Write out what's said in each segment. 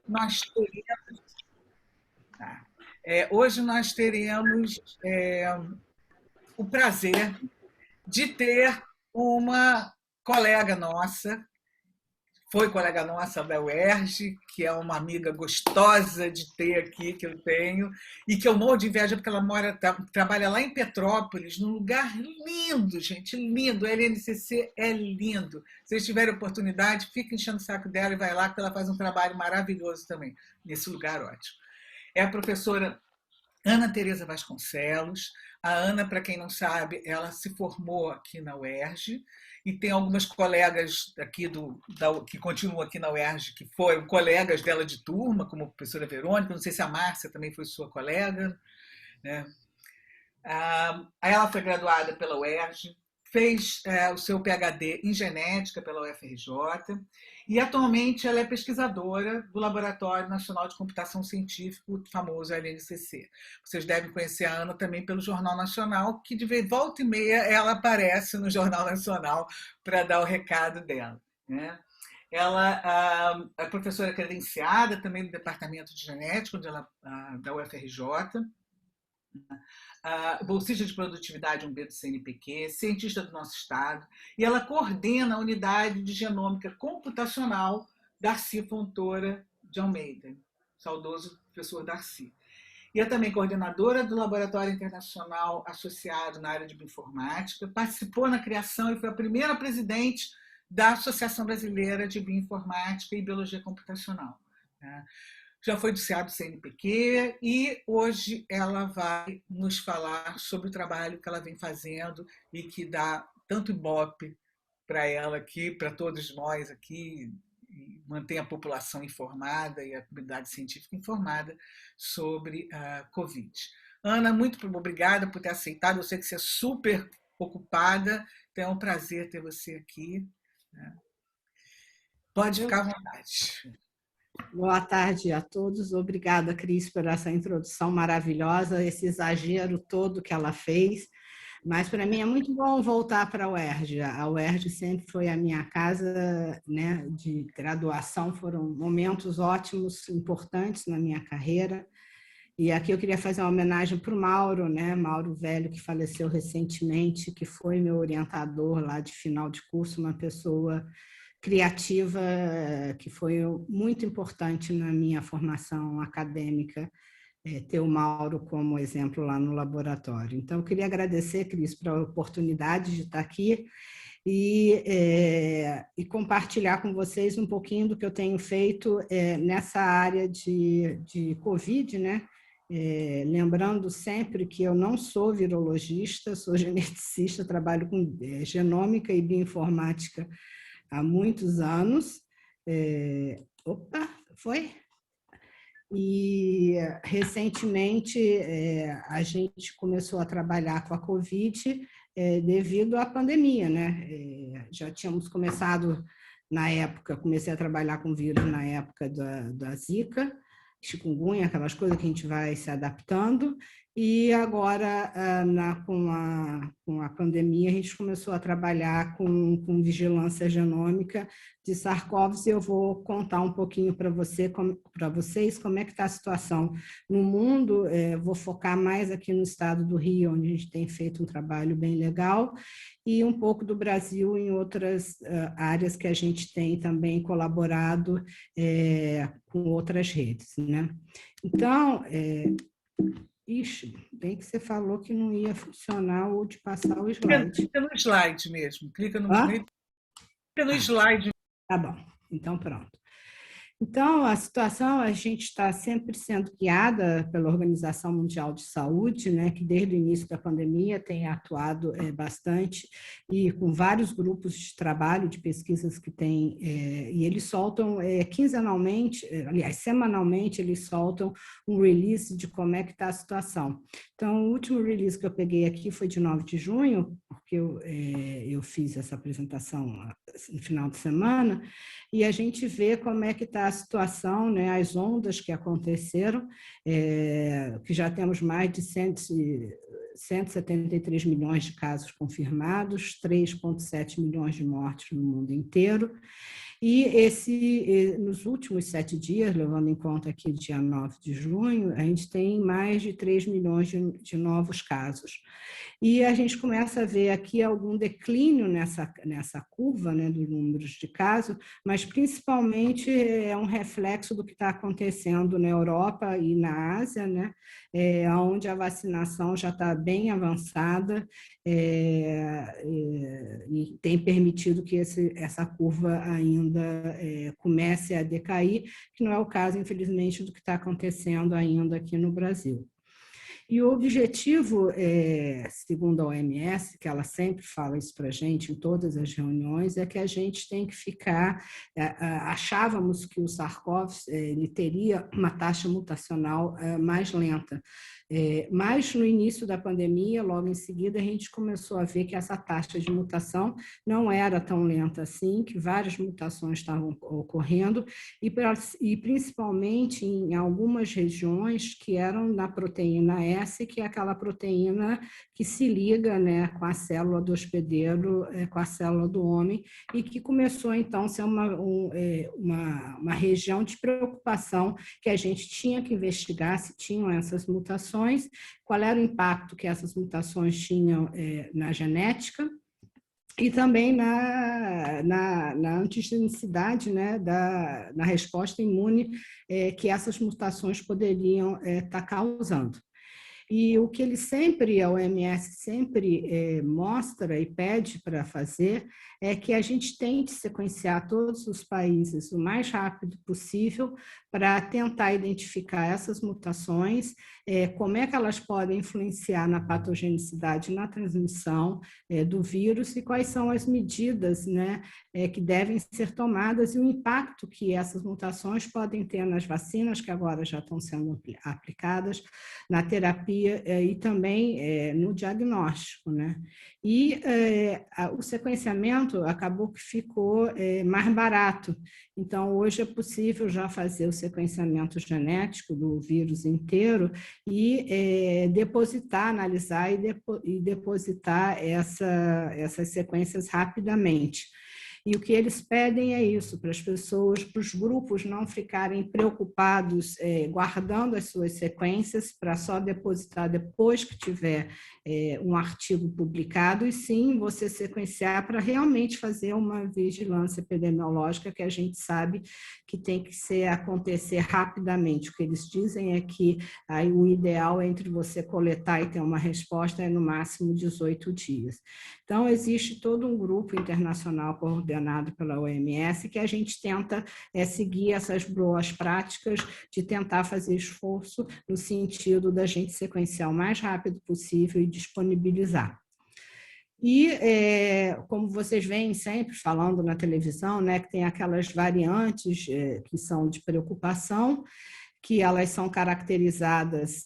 nós teremos, hoje nós teremos o prazer de ter uma colega nossa, foi colega nossa da UERJ, que é uma amiga gostosa de ter aqui, que eu tenho, e que eu morro de inveja porque ela trabalha lá em Petrópolis, num lugar lindo, gente, lindo. A LNCC é lindo. Se vocês tiverem oportunidade, fica enchendo o saco dela e vai lá, porque ela faz um trabalho maravilhoso também, nesse lugar ótimo. É a professora Ana Tereza Vasconcelos. A Ana, para quem não sabe, ela se formou aqui na UERJ e tem algumas colegas aqui que continuam aqui na UERJ, que foram colegas dela de turma, como a professora Verônica, não sei se a Márcia também foi sua colega, né? Ela foi graduada pela UERJ, fez o seu PhD em genética pela UFRJ e atualmente ela é pesquisadora do Laboratório Nacional de Computação Científica, o famoso LNCC. Vocês devem conhecer a Ana também pelo Jornal Nacional, que de volta e meia ela aparece no Jornal Nacional para dar o recado dela, né? Ela é professora credenciada também no Departamento de Genética, da UFRJ, bolsista de produtividade 1B do CNPq, cientista do nosso estado, e ela coordena a unidade de genômica computacional Darcy Fontoura de Almeida, saudoso professor Darcy. E é também coordenadora do Laboratório Internacional Associado na área de bioinformática, participou na criação e foi a primeira presidente da Associação Brasileira de Bioinformática e Biologia Computacional. Já foi do CA do CNPq e hoje ela vai nos falar sobre o trabalho que ela vem fazendo e que dá tanto ibope para ela aqui, para todos nós aqui, e mantém a população informada e a comunidade científica informada sobre a Covid. Ana, muito obrigada por ter aceitado. Eu sei que você é super ocupada, então é um prazer ter você aqui. Pode ficar à vontade. Boa tarde a todos. Obrigada, Cris, por essa introdução maravilhosa, esse exagero todo que ela fez. Mas para mim é muito bom voltar para a UERJ. A UERJ sempre foi a minha casa, né, de graduação, foram momentos ótimos, importantes na minha carreira. E aqui eu queria fazer uma homenagem para o Mauro, né? Mauro Velho, que faleceu recentemente, que foi meu orientador lá de final de curso, uma pessoa criativa que foi muito importante na minha formação acadêmica, ter o Mauro como exemplo lá no laboratório. Então, eu queria agradecer, Cris, pela oportunidade de estar aqui e compartilhar com vocês um pouquinho do que eu tenho feito nessa área de Covid, né? Lembrando sempre que eu não sou virologista, sou geneticista, trabalho com genômica e bioinformática há muitos anos. E recentemente a gente começou a trabalhar com a Covid devido à pandemia, né? Já tínhamos começado na época, comecei a trabalhar com vírus na época da Zika, chikungunya, aquelas coisas que a gente vai se adaptando, e agora, com a pandemia, a gente começou a trabalhar com vigilância genômica de SARS-CoV, e eu vou contar um pouquinho para vocês como é que está a situação no mundo. Vou focar mais aqui no estado do Rio, onde a gente tem feito um trabalho bem legal, e um pouco do Brasil em outras áreas que a gente tem também colaborado com outras redes, né? Então, bem que você falou que não ia funcionar o de passar o slide. Clica no slide mesmo. Clica no slide. Tá bom, então pronto. Então, a situação, a gente está sempre sendo guiada pela Organização Mundial de Saúde, né, que desde o início da pandemia tem atuado bastante, e com vários grupos de trabalho, de pesquisas que tem, e eles soltam quinzenalmente, aliás, semanalmente, eles soltam um release de como é que está a situação. Então, o último release que eu peguei aqui foi de 9 de junho, porque eu fiz essa apresentação no final de semana, e a gente vê como é que está a situação, né, as ondas que aconteceram, que já temos mais de 173 milhões de casos confirmados, 3,7 milhões de mortes no mundo inteiro, E nos últimos 7 dias, levando em conta aqui dia 9 de junho, a gente tem mais de 3 milhões de novos casos. E a gente começa a ver aqui algum declínio nessa curva, né, dos números de casos, mas principalmente é um reflexo do que está acontecendo na Europa e na Ásia, né, onde a vacinação já está bem avançada e tem permitido que essa curva ainda comece a decair, que não é o caso, infelizmente, do que está acontecendo ainda aqui no Brasil. E o objetivo, segundo a OMS, que ela sempre fala isso para a gente em todas as reuniões, é que a gente tem que ficar... Achávamos que o SARS-CoV ele teria uma taxa mutacional mais lenta, mas no início da pandemia, logo em seguida, a gente começou a ver que essa taxa de mutação não era tão lenta assim, que várias mutações estavam ocorrendo, e principalmente em algumas regiões que eram na proteína S, que é aquela proteína que se liga, né, com a célula do hospedeiro, com a célula do homem, e que começou, então, a ser uma região de preocupação que a gente tinha que investigar se tinham essas mutações, qual era o impacto que essas mutações tinham na genética, e também na antigenicidade, né, na resposta imune que essas mutações poderiam estar causando. E o que a OMS sempre mostra e pede para fazer é que a gente tente sequenciar todos os países o mais rápido possível para tentar identificar essas mutações, como é que elas podem influenciar na patogenicidade, na transmissão do vírus e quais são as medidas, né, que devem ser tomadas e o impacto que essas mutações podem ter nas vacinas, que agora já estão sendo aplicadas, na terapia e também no diagnóstico, né? E o sequenciamento acabou que ficou mais barato. Então, hoje é possível já fazer o sequenciamento genético do vírus inteiro e depositar, analisar e depositar essas sequências rapidamente. E o que eles pedem é isso, para as pessoas, para os grupos não ficarem preocupados guardando as suas sequências para só depositar depois que tiver um artigo publicado, e sim você sequenciar para realmente fazer uma vigilância epidemiológica que a gente sabe que tem que acontecer rapidamente. O que eles dizem é que aí, o ideal entre você coletar e ter uma resposta é no máximo 18 dias. Então, existe todo um grupo internacional coordenado pela OMS que a gente tenta seguir essas boas práticas de tentar fazer esforço no sentido da gente sequenciar o mais rápido possível e disponibilizar. E, como vocês veem sempre falando na televisão, né, que tem aquelas variantes que são de preocupação, que elas são caracterizadas,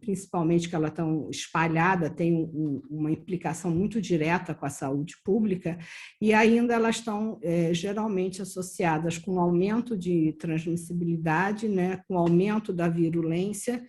principalmente que elas estão espalhadas, têm uma implicação muito direta com a saúde pública, e ainda elas estão geralmente associadas com aumento de transmissibilidade, né, com aumento da virulência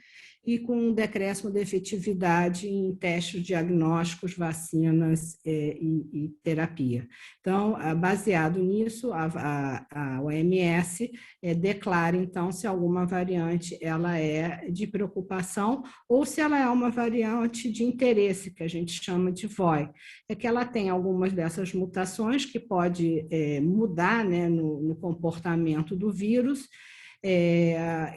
e com um decréscimo de efetividade em testes diagnósticos, vacinas e terapia. Então, baseado nisso, a OMS declara, então, se alguma variante ela é de preocupação ou se ela é uma variante de interesse, que a gente chama de VOI. É que ela tem algumas dessas mutações que pode mudar, né, no comportamento do vírus,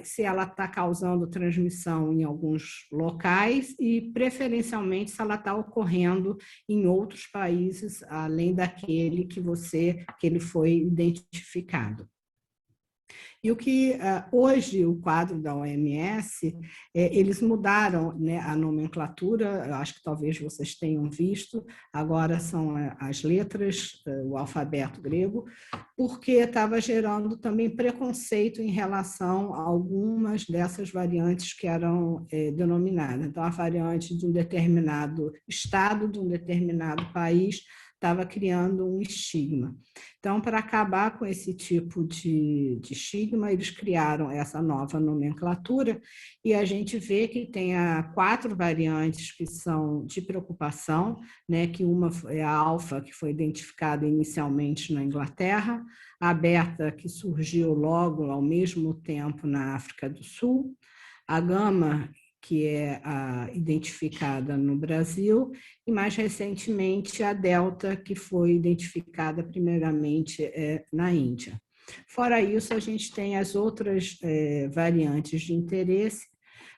se ela está causando transmissão em alguns locais e, preferencialmente, se ela está ocorrendo em outros países, além daquele que ele foi identificado. E o que hoje o quadro da OMS, eles mudaram, né, a nomenclatura, eu acho que talvez vocês tenham visto, agora são as letras, o alfabeto grego, porque estava gerando também preconceito em relação a algumas dessas variantes que eram denominadas. Então, a variante de um determinado estado, de um determinado país, estava criando um estigma. Então, para acabar com esse tipo de estigma, eles criaram essa nova nomenclatura e a gente vê que tem 4 variantes que são de preocupação, né, que uma é a alfa, que foi identificada inicialmente na Inglaterra, a beta, que surgiu logo ao mesmo tempo na África do Sul, a gama, que é identificada no Brasil, e mais recentemente a delta, que foi identificada primeiramente na Índia. Fora isso, a gente tem as outras variantes de interesse,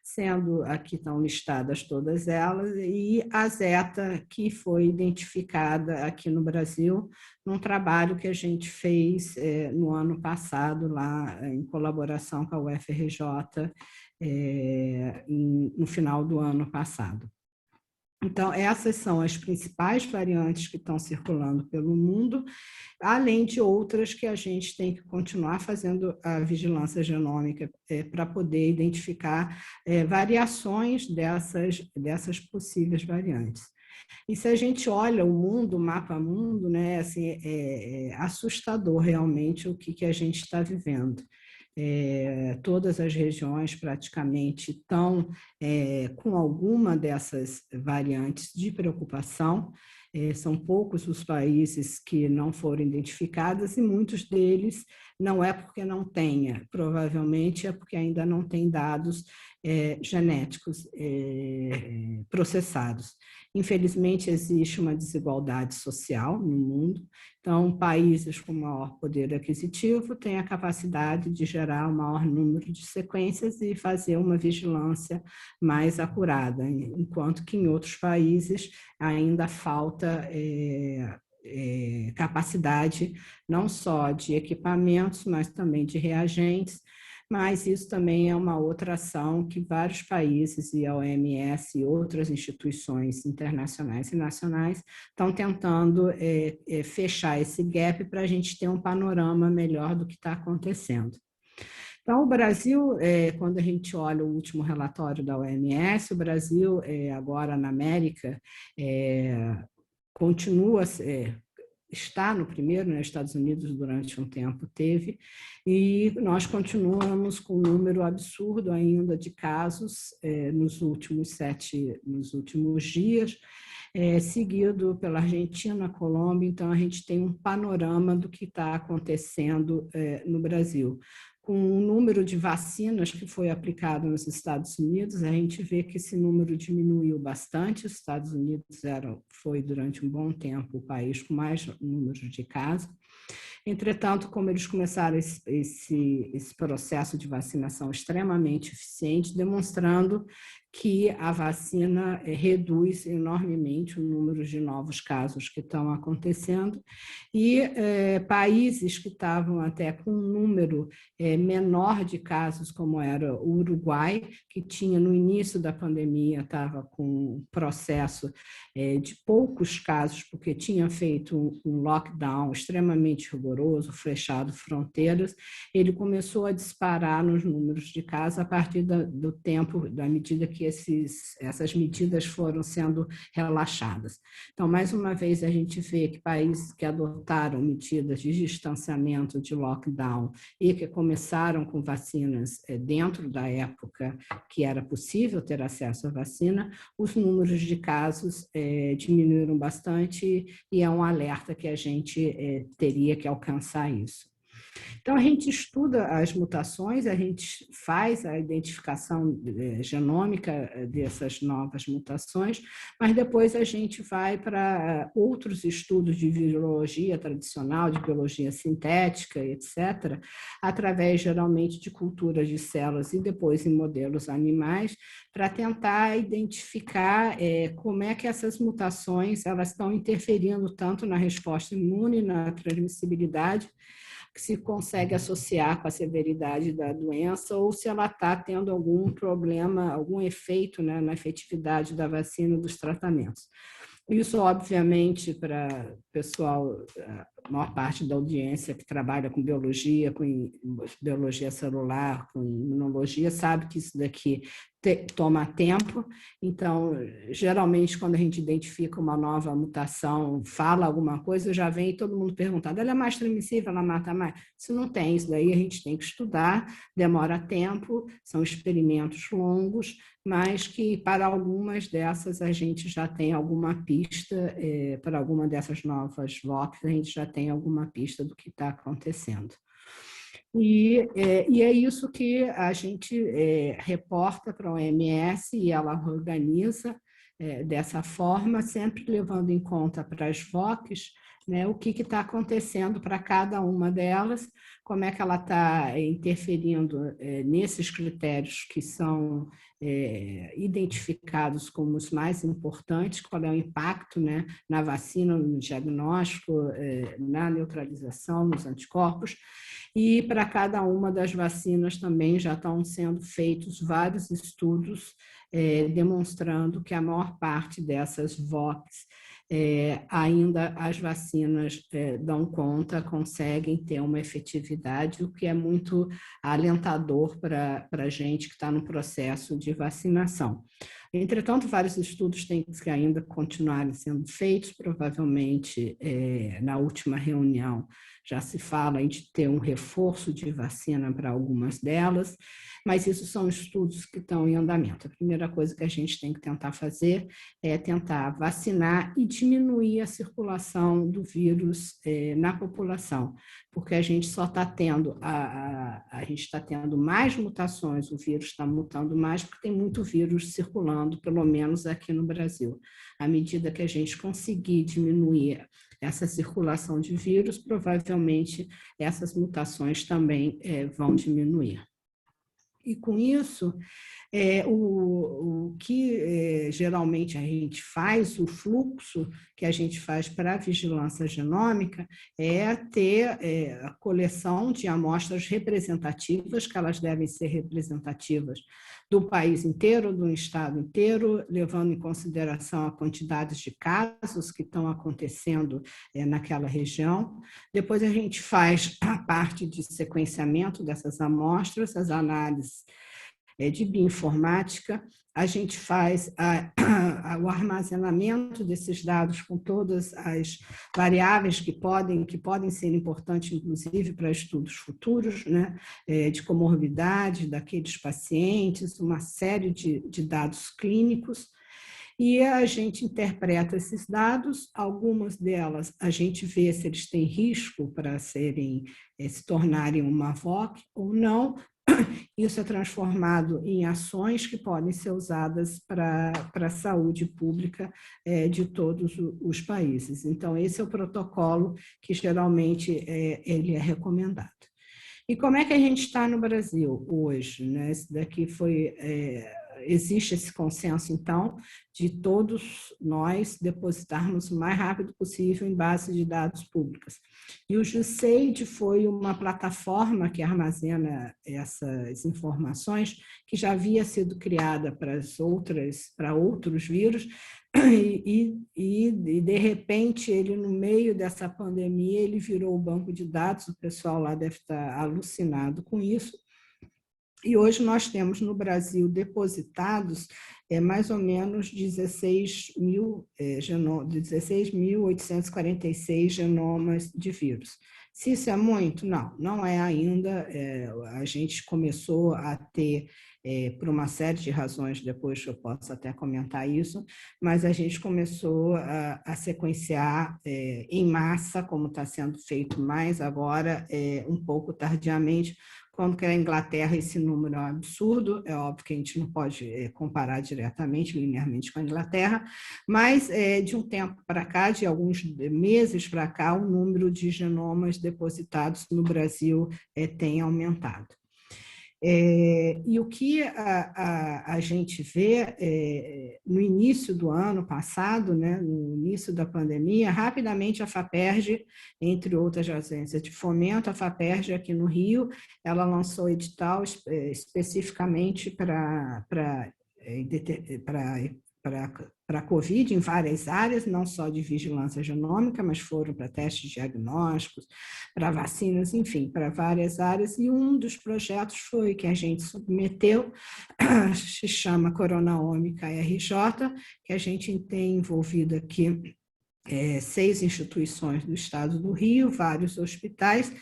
sendo aqui estão listadas todas elas, e a Zeta, que foi identificada aqui no Brasil, num trabalho que a gente fez no ano passado, lá em colaboração com a UFRJ, no final do ano passado. Então, essas são as principais variantes que estão circulando pelo mundo, além de outras que a gente tem que continuar fazendo a vigilância genômica para poder identificar variações dessas possíveis variantes. E se a gente olha o mundo, o mapa mundo, né, assim, é assustador realmente o que a gente está vivendo. Todas as regiões praticamente estão com alguma dessas variantes de preocupação. São poucos os países que não foram identificados e muitos deles não é porque não tenha, provavelmente é porque ainda não tem dados genéticos processados. Infelizmente, existe uma desigualdade social no mundo, então países com maior poder aquisitivo têm a capacidade de gerar o maior número de sequências e fazer uma vigilância mais acurada, enquanto que em outros países ainda falta capacidade não só de equipamentos, mas também de reagentes, mas isso também é uma outra ação que vários países e a OMS e outras instituições internacionais e nacionais estão tentando fechar esse gap para a gente ter um panorama melhor do que está acontecendo. Então, o Brasil, quando a gente olha o último relatório da OMS, o Brasil, agora na América, continua está no primeiro, nos Estados Unidos durante um tempo teve, e nós continuamos com um número absurdo ainda de casos nos últimos dias, seguido pela Argentina, Colômbia. Então a gente tem um panorama do que está acontecendo no Brasil. Com o número de vacinas que foi aplicado nos Estados Unidos, a gente vê que esse número diminuiu bastante. Os Estados Unidos foi, durante um bom tempo, o país com mais número de casos. Entretanto, como eles começaram esse processo de vacinação extremamente eficiente, demonstrando que a vacina reduz enormemente o número de novos casos que estão acontecendo, e países que estavam até com um número menor de casos, como era o Uruguai, que tinha no início da pandemia, estava com um processo de poucos casos, porque tinha feito um lockdown extremamente rigoroso, fechado fronteiras, ele começou a disparar nos números de casos a partir do tempo, da medida que essas medidas foram sendo relaxadas. Então, mais uma vez, a gente vê que países que adotaram medidas de distanciamento, de lockdown, e que começaram com vacinas dentro da época que era possível ter acesso à vacina, os números de casos diminuíram bastante, e é um alerta que a gente teria que alcançar isso. Então, a gente estuda as mutações, a gente faz a identificação genômica dessas novas mutações, mas depois a gente vai para outros estudos de virologia tradicional, de biologia sintética, etc., através, geralmente, de culturas de células e depois em modelos animais, para tentar identificar como é que essas mutações elas estão interferindo tanto na resposta imune, na transmissibilidade, que se consegue associar com a severidade da doença, ou se ela está tendo algum problema, algum efeito, né, na efetividade da vacina, dos tratamentos. Isso, obviamente, para o pessoal a maior parte da audiência que trabalha com biologia celular, com imunologia, sabe que isso daqui toma tempo. Então, geralmente, quando a gente identifica uma nova mutação, fala alguma coisa, já vem todo mundo perguntando, ela é mais transmissível, ela mata mais? Se não tem, isso daí a gente tem que estudar, demora tempo, são experimentos longos, mas que para algumas dessas a gente já tem alguma pista, para alguma dessas novas VOCs, a gente já tem alguma pista do que está acontecendo. E é isso que a gente reporta para a OMS e ela organiza dessa forma, sempre levando em conta para as VOCs, né, o que está acontecendo para cada uma delas, como é que ela está interferindo nesses critérios que são identificados como os mais importantes, qual é o impacto, né, na vacina, no diagnóstico, na neutralização, nos anticorpos. E para cada uma das vacinas também já estão sendo feitos vários estudos demonstrando que a maior parte dessas VOCs ainda as vacinas dão conta, conseguem ter uma efetividade, o que é muito alentador para a gente que está no processo de vacinação. Entretanto, vários estudos têm que ainda continuarem sendo feitos, provavelmente na última reunião já se fala em ter um reforço de vacina para algumas delas, mas isso são estudos que estão em andamento. A primeira coisa que a gente tem que tentar fazer é tentar vacinar e diminuir a circulação do vírus na população, porque a gente só está tendo, a gente está tendo mais mutações, o vírus está mutando mais, porque tem muito vírus circulando, pelo menos aqui no Brasil. À medida que a gente conseguir diminuir essa circulação de vírus, provavelmente essas mutações também vão diminuir. E com isso, o que geralmente a gente faz, o fluxo que a gente faz para a vigilância genômica é ter a coleção de amostras representativas, que elas devem ser representativas do país inteiro, do estado inteiro, levando em consideração a quantidade de casos que estão acontecendo naquela região. Depois a gente faz a parte de sequenciamento dessas amostras, as análises de bioinformática, a gente faz o armazenamento desses dados com todas as variáveis que podem ser importantes, inclusive, para estudos futuros, né, de comorbidade daqueles pacientes, uma série de dados clínicos, e a gente interpreta esses dados, algumas delas a gente vê se eles têm risco para se tornarem uma VOC ou não. Isso é transformado em ações que podem ser usadas para a saúde pública de todos os países. Então, esse é o protocolo que geralmente ele é recomendado. E como é que a gente está no Brasil hoje, né? Esse daqui foi... existe esse consenso, então, de todos nós depositarmos o mais rápido possível em base de dados públicas. E o GISAID foi uma plataforma que armazena essas informações, que já havia sido criada para outros vírus, e de repente, ele, no meio dessa pandemia, ele virou o banco de dados, o pessoal lá deve estar alucinado com isso. E hoje nós temos no Brasil depositados mais ou menos 16.846 genomas de vírus. Se isso é muito? Não, não é ainda. A gente começou a ter, por uma série de razões, depois eu posso até comentar isso, mas a gente começou a sequenciar em massa, como está sendo feito mais agora, um pouco tardiamente. Quando que a Inglaterra esse número é um absurdo, é óbvio que a gente não pode comparar diretamente, linearmente com a Inglaterra, mas de um tempo para cá, de alguns meses para cá, o número de genomas depositados no Brasil tem aumentado. E o que a gente vê no início do ano passado, né, no início da pandemia, rapidamente a FAPERJ, entre outras agências de fomento, a FAPERJ aqui no Rio, ela lançou edital especificamente para para a Covid em várias áreas, não só de vigilância genômica, mas foram para testes diagnósticos, para vacinas, enfim, para várias áreas. E um dos projetos foi que a gente submeteu, se chama Coronaômica RJ, que a gente tem envolvido aqui 6 instituições do estado do Rio, vários hospitais,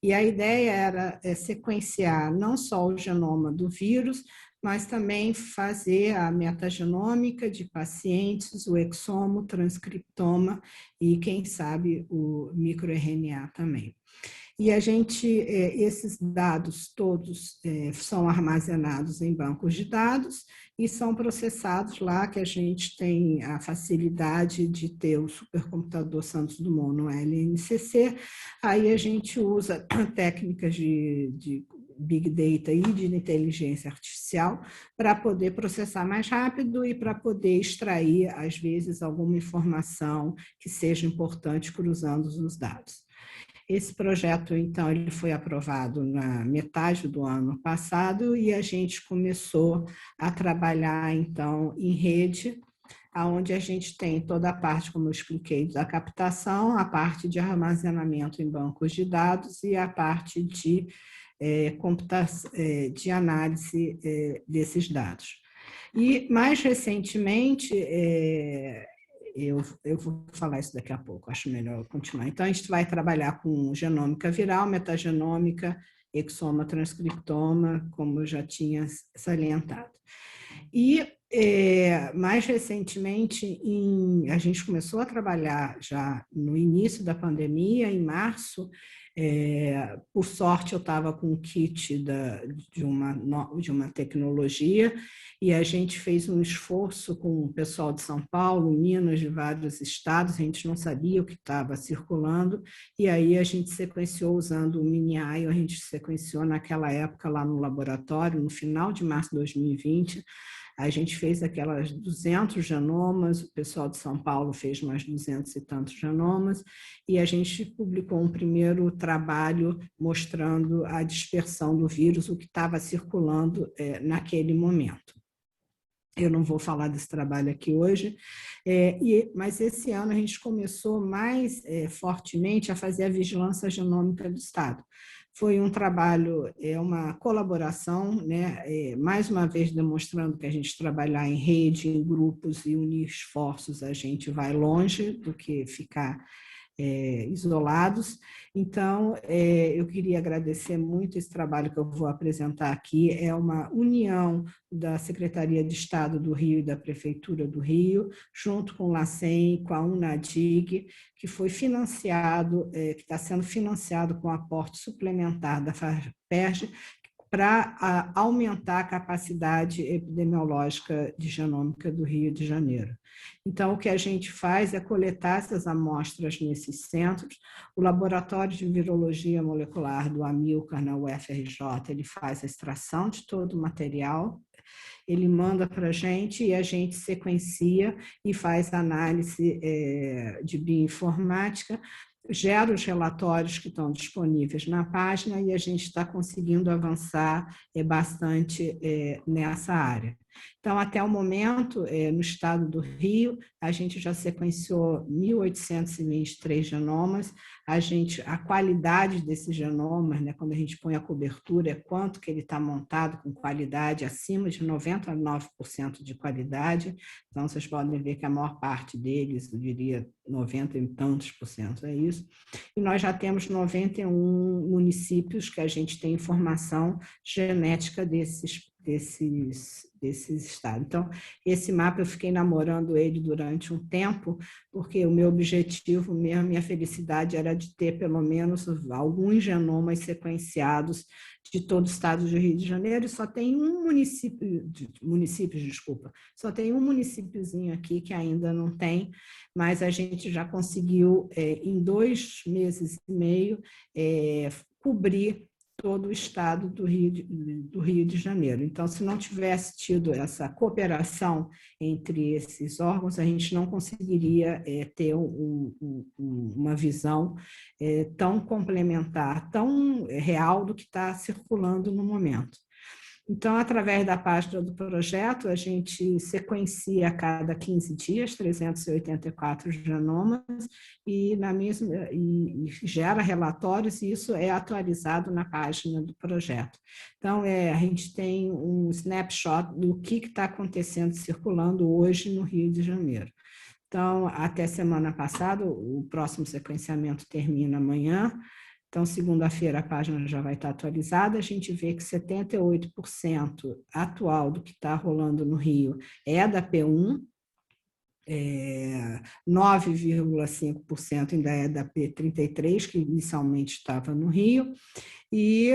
e a ideia era sequenciar não só o genoma do vírus, mas também fazer a metagenômica de pacientes, o exomo, transcriptoma e, quem sabe, o microRNA também. E esses dados todos são armazenados em bancos de dados e são processados lá, que a gente tem a facilidade de ter o supercomputador Santos Dumont no LNCC. Aí a gente usa técnicas de Big Data e de inteligência artificial para poder processar mais rápido e para poder extrair, às vezes, alguma informação que seja importante cruzando os dados. Esse projeto, então, ele foi aprovado na metade do ano passado e a gente começou a trabalhar, então, em rede, onde a gente tem toda a parte, como eu expliquei, da captação, a parte de armazenamento em bancos de dados e a parte de de análise desses dados. E, mais recentemente, eu vou falar isso daqui a pouco, acho melhor continuar. Então, a gente vai trabalhar com genômica viral, metagenômica, exoma, transcriptoma, como eu já tinha salientado. E, mais recentemente, a gente começou a trabalhar já no início da pandemia, em março. Por sorte, eu estava com o kit de uma tecnologia e a gente fez um esforço com o pessoal de São Paulo, Minas, de vários estados, a gente não sabia o que estava circulando, e aí a gente sequenciou usando o Mini-AI, a gente sequenciou naquela época lá no laboratório, no final de março de 2020, a gente fez aquelas 200 genomas, o pessoal de São Paulo fez mais 200 e tantos genomas, e a gente publicou um primeiro trabalho mostrando a dispersão do vírus, o que estava circulando naquele momento. Eu não vou falar desse trabalho aqui hoje, mas esse ano a gente começou mais fortemente a fazer a vigilância genômica do Estado. Foi um trabalho, uma colaboração, né? Mais uma vez demonstrando que a gente trabalhar em rede, em grupos e unir esforços, a gente vai longe do que ficar isolados. Então, eu queria agradecer muito esse trabalho que eu vou apresentar aqui. É uma união da Secretaria de Estado do Rio e da Prefeitura do Rio, junto com o LACEN, com a UNADIG, que foi financiado, que está sendo financiado com aporte suplementar da FAPERJ, para aumentar a capacidade epidemiológica de genômica do Rio de Janeiro. Então, o que a gente faz é coletar essas amostras nesses centros. O Laboratório de Virologia Molecular do Amilcar, na UFRJ, ele faz a extração de todo o material, ele manda para a gente e a gente sequencia e faz análise de bioinformática, gera os relatórios que estão disponíveis na página e a gente está conseguindo avançar bastante nessa área. Então, até o momento, no estado do Rio, a gente já sequenciou 1.823 genomas. A qualidade desses genomas, né, quando a gente põe a cobertura, é quanto que ele está montado com qualidade acima de 99% de qualidade. Então, vocês podem ver que a maior parte deles, eu diria 90 e tantos por cento, é isso. E nós já temos 91 municípios que a gente tem informação genética desses estados. Então, esse mapa eu fiquei namorando ele durante um tempo, porque o meu objetivo mesmo, minha felicidade era de ter pelo menos alguns genomas sequenciados de todo o estado do Rio de Janeiro, e só tem um só tem um municípiozinho aqui que ainda não tem, mas a gente já conseguiu, em 2 meses e meio, cobrir todo o estado do Rio de Janeiro. Então, se não tivesse tido essa cooperação entre esses órgãos, a gente não conseguiria ter uma visão tão complementar, tão real do que está circulando no momento. Então, através da página do projeto, a gente sequencia a cada 15 dias 384 genomas e gera relatórios, e isso é atualizado na página do projeto. Então, a gente tem um snapshot do que está acontecendo, circulando hoje no Rio de Janeiro. Então, até semana passada, o próximo sequenciamento termina amanhã. Então, segunda-feira a página já vai estar atualizada. A gente vê que 78% atual do que está rolando no Rio é da P1, 9,5% ainda é da P33, que inicialmente estava no Rio, e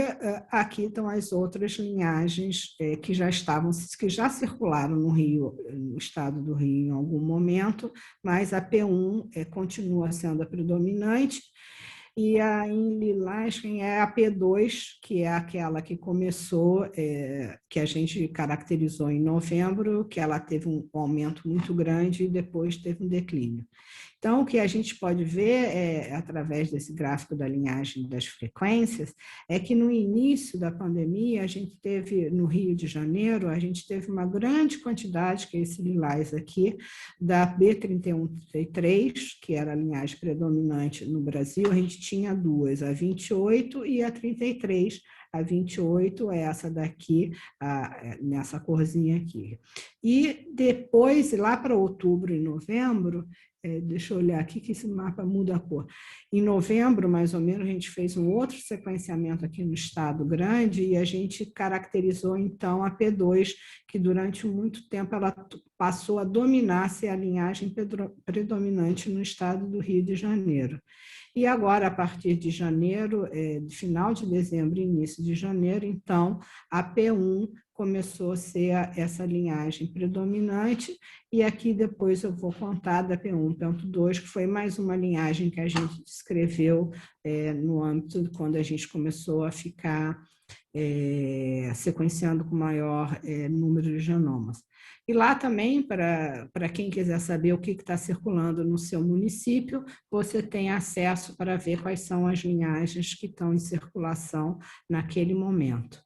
aqui estão as outras linhagens que já circularam no Rio, no estado do Rio em algum momento, mas a P1 continua sendo a predominante. E em lilás é a P2, que é aquela que começou, que a gente caracterizou em novembro, que ela teve um aumento muito grande e depois teve um declínio. Então, o que a gente pode ver, através desse gráfico da linhagem das frequências, é que no início da pandemia, a gente teve, no Rio de Janeiro, a gente teve uma grande quantidade, que é esse lilás aqui, da B3133, que era a linhagem predominante no Brasil. A gente tinha duas, a 28 e a 33. A 28 é essa daqui, nessa corzinha aqui. E depois, lá para outubro e novembro, deixa eu olhar aqui que esse mapa muda a cor. Em novembro, mais ou menos, a gente fez um outro sequenciamento aqui no estado grande e a gente caracterizou, então, a P2, que durante muito tempo ela passou a dominar, ser a linhagem predominante no estado do Rio de Janeiro. E agora, a partir de janeiro, final de dezembro e início de janeiro, então, a P1 começou a ser essa linhagem predominante, e aqui depois eu vou contar da P1.2, que foi mais uma linhagem que a gente descreveu no âmbito de quando a gente começou a ficar sequenciando com maior número de genomas. E lá também, para quem quiser saber o que está circulando no seu município, você tem acesso para ver quais são as linhagens que estão em circulação naquele momento.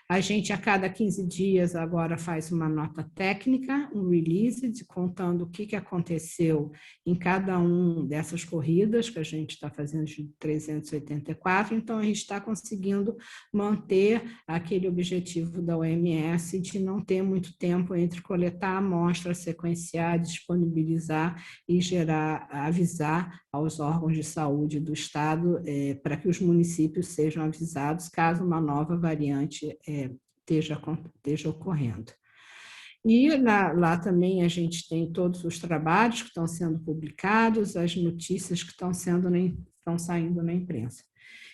A gente, a cada 15 dias, agora faz uma nota técnica, um release, contando o que aconteceu em cada uma dessas corridas que a gente está fazendo de 384. Então, a gente está conseguindo manter aquele objetivo da OMS de não ter muito tempo entre coletar a amostra, sequenciar, disponibilizar e avisar aos órgãos de saúde do Estado para que os municípios sejam avisados caso uma nova variante esteja ocorrendo. E lá também a gente tem todos os trabalhos que estão sendo publicados, as notícias que estão saindo na imprensa.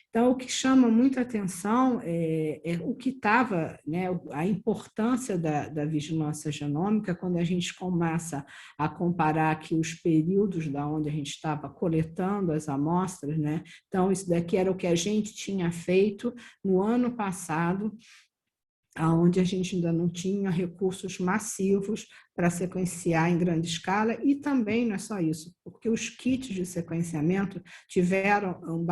Então, o que chama muita atenção é o que estava, né, a importância da vigilância genômica, quando a gente começa a comparar aqui os períodos da onde a gente estava coletando as amostras, né? Então, isso daqui era o que a gente tinha feito no ano passado, onde a gente ainda não tinha recursos massivos para sequenciar em grande escala, e também não é só isso, porque os kits de sequenciamento tiveram um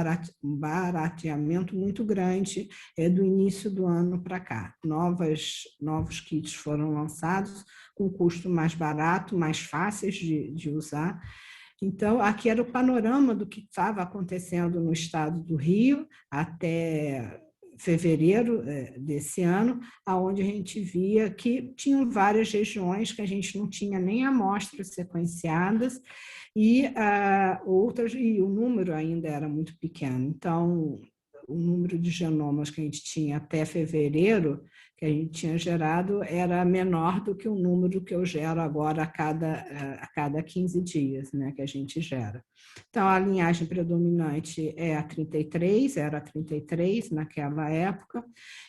barateamento muito grande do início do ano para cá. Novos kits foram lançados com custo mais barato, mais fáceis de usar. Então, aqui era o panorama do que estava acontecendo no estado do Rio até fevereiro desse ano, onde a gente via que tinham várias regiões que a gente não tinha nem amostras sequenciadas e outras, e o número ainda era muito pequeno. Então, o número de genomas que a gente tinha até fevereiro, que a gente tinha gerado, era menor do que o número que eu gero agora a cada 15 dias, né, que a gente gera. Então, a linhagem predominante é a 33, era a 33 naquela época,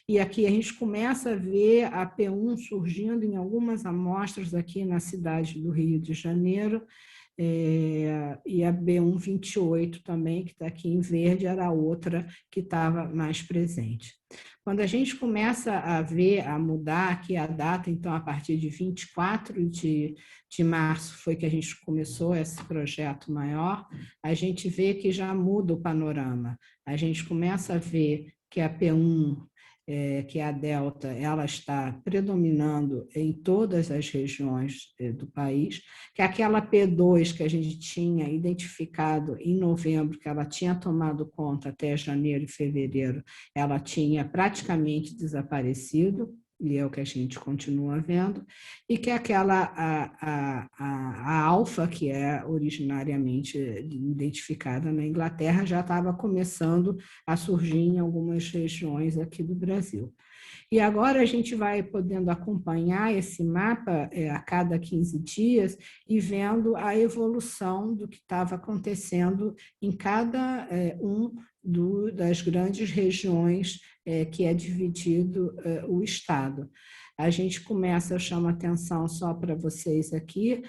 e aqui a gente começa a ver a P1 surgindo em algumas amostras aqui na cidade do Rio de Janeiro, e a B128 também, que está aqui em verde, era a outra que estava mais presente. Quando a gente começa a mudar aqui a data, então, a partir de 24 de março foi que a gente começou esse projeto maior, a gente vê que já muda o panorama. A gente começa a ver que a P1 que é a delta, ela está predominando em todas as regiões do país, que aquela P2 que a gente tinha identificado em novembro, que ela tinha tomado conta até janeiro e fevereiro, ela tinha praticamente desaparecido, e é o que a gente continua vendo, e que aquela, a alfa, que é originariamente identificada na Inglaterra, já estava começando a surgir em algumas regiões aqui do Brasil. E agora a gente vai podendo acompanhar esse mapa a cada 15 dias e vendo a evolução do que estava acontecendo em cada das grandes regiões que é dividido o Estado. A gente começa, eu chamo a atenção só para vocês aqui,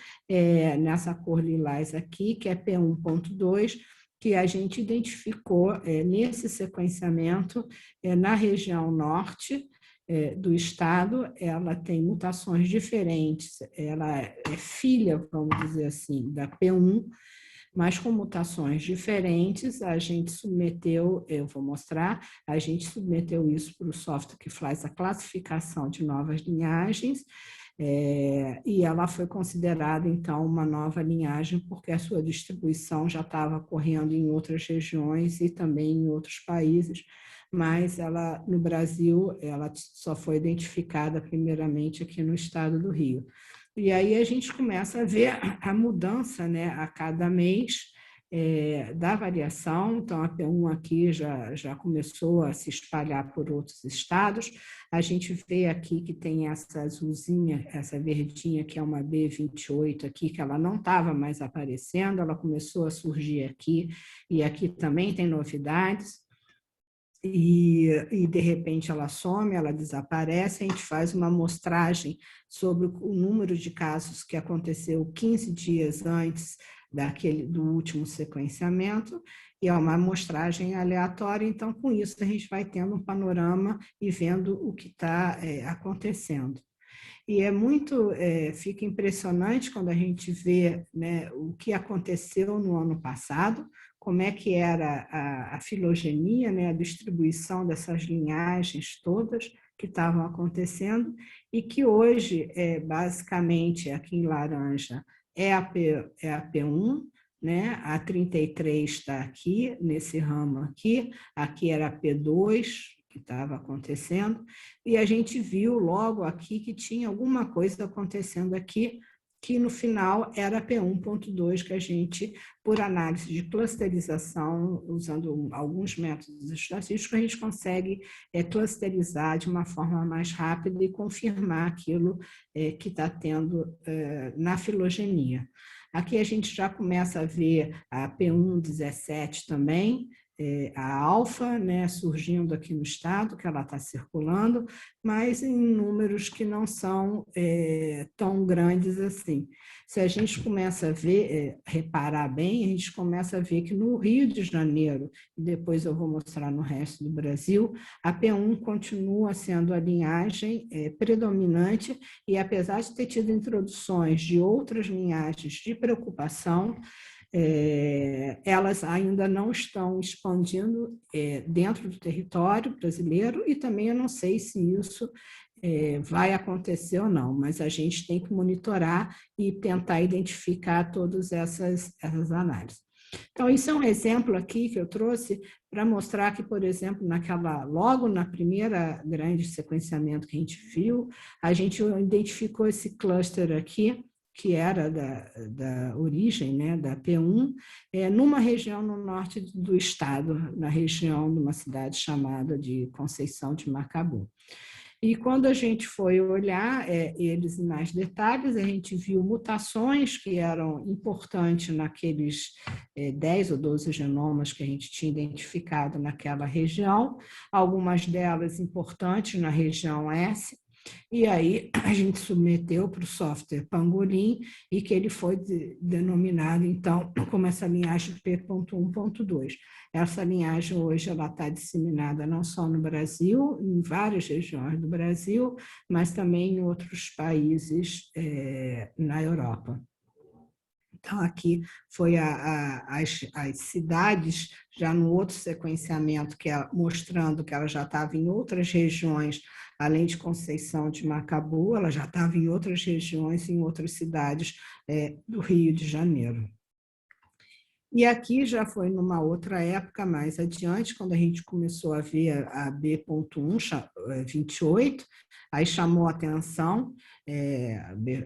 nessa cor lilás aqui, que é P1.2, que a gente identificou nesse sequenciamento na região norte do Estado. Ela tem mutações diferentes, ela é filha, vamos dizer assim, da P1, mas com mutações diferentes. A gente submeteu, eu vou mostrar, a gente submeteu isso para o software que faz a classificação de novas linhagens, e ela foi considerada, então, uma nova linhagem, porque a sua distribuição já estava ocorrendo em outras regiões e também em outros países, mas ela, no Brasil, ela só foi identificada primeiramente aqui no estado do Rio. E aí a gente começa a ver a mudança, né, a cada mês da variação. Então, a P1 aqui já começou a se espalhar por outros estados. A gente vê aqui que tem essa azulzinha, essa verdinha, que é uma B28 aqui, que ela não estava mais aparecendo, ela começou a surgir aqui, e aqui também tem novidades. E de repente ela some, ela desaparece. A gente faz uma amostragem sobre o número de casos que aconteceu 15 dias antes do último sequenciamento, e é uma amostragem aleatória. Então, com isso, a gente vai tendo um panorama e vendo o que está acontecendo. E fica impressionante quando a gente vê, né, o que aconteceu no ano passado, como é que era a filogenia, né, a distribuição dessas linhagens todas que estavam acontecendo, e que hoje, basicamente, aqui em laranja, é a P1, né? A 33 está aqui, nesse ramo aqui era a P2, que estava acontecendo, e a gente viu logo aqui que tinha alguma coisa acontecendo aqui, que no final era P1.2, que a gente, por análise de clusterização, usando alguns métodos estatísticos, a gente consegue clusterizar de uma forma mais rápida e confirmar aquilo que está tendo na filogenia. Aqui a gente já começa a ver a P1.17 também, a alfa, né, surgindo aqui no estado, que ela está circulando, mas em números que não são tão grandes assim. Se a gente começa a ver, reparar bem, a gente começa a ver que no Rio de Janeiro, e depois eu vou mostrar no resto do Brasil, a P1 continua sendo a linhagem predominante, e apesar de ter tido introduções de outras linhagens de preocupação, elas ainda não estão expandindo dentro do território brasileiro, e também eu não sei se isso vai acontecer ou não, mas a gente tem que monitorar e tentar identificar todas essas análises. Então, isso é um exemplo aqui que eu trouxe para mostrar que, por exemplo, logo na primeira grande sequenciamento que a gente viu, a gente identificou esse cluster aqui, que era da origem, né, da P1, numa região no norte do estado, na região de uma cidade chamada de Conceição de Macabu. E quando a gente foi olhar eles em mais detalhes, a gente viu mutações que eram importantes naqueles 10 ou 12 genomas que a gente tinha identificado naquela região, algumas delas importantes na região S. E aí a gente submeteu para o software Pangolin, e que ele foi denominado, então, como essa linhagem P.1.2. Essa linhagem hoje está disseminada não só no Brasil, em várias regiões do Brasil, mas também em outros países na Europa. Então, aqui foi as cidades, já no outro sequenciamento, mostrando que ela já estava em outras regiões, além de Conceição de Macabu, ela já estava em outras regiões, em outras cidades do Rio de Janeiro. E aqui já foi numa outra época mais adiante, quando a gente começou a ver a B.1, 28, aí chamou a atenção,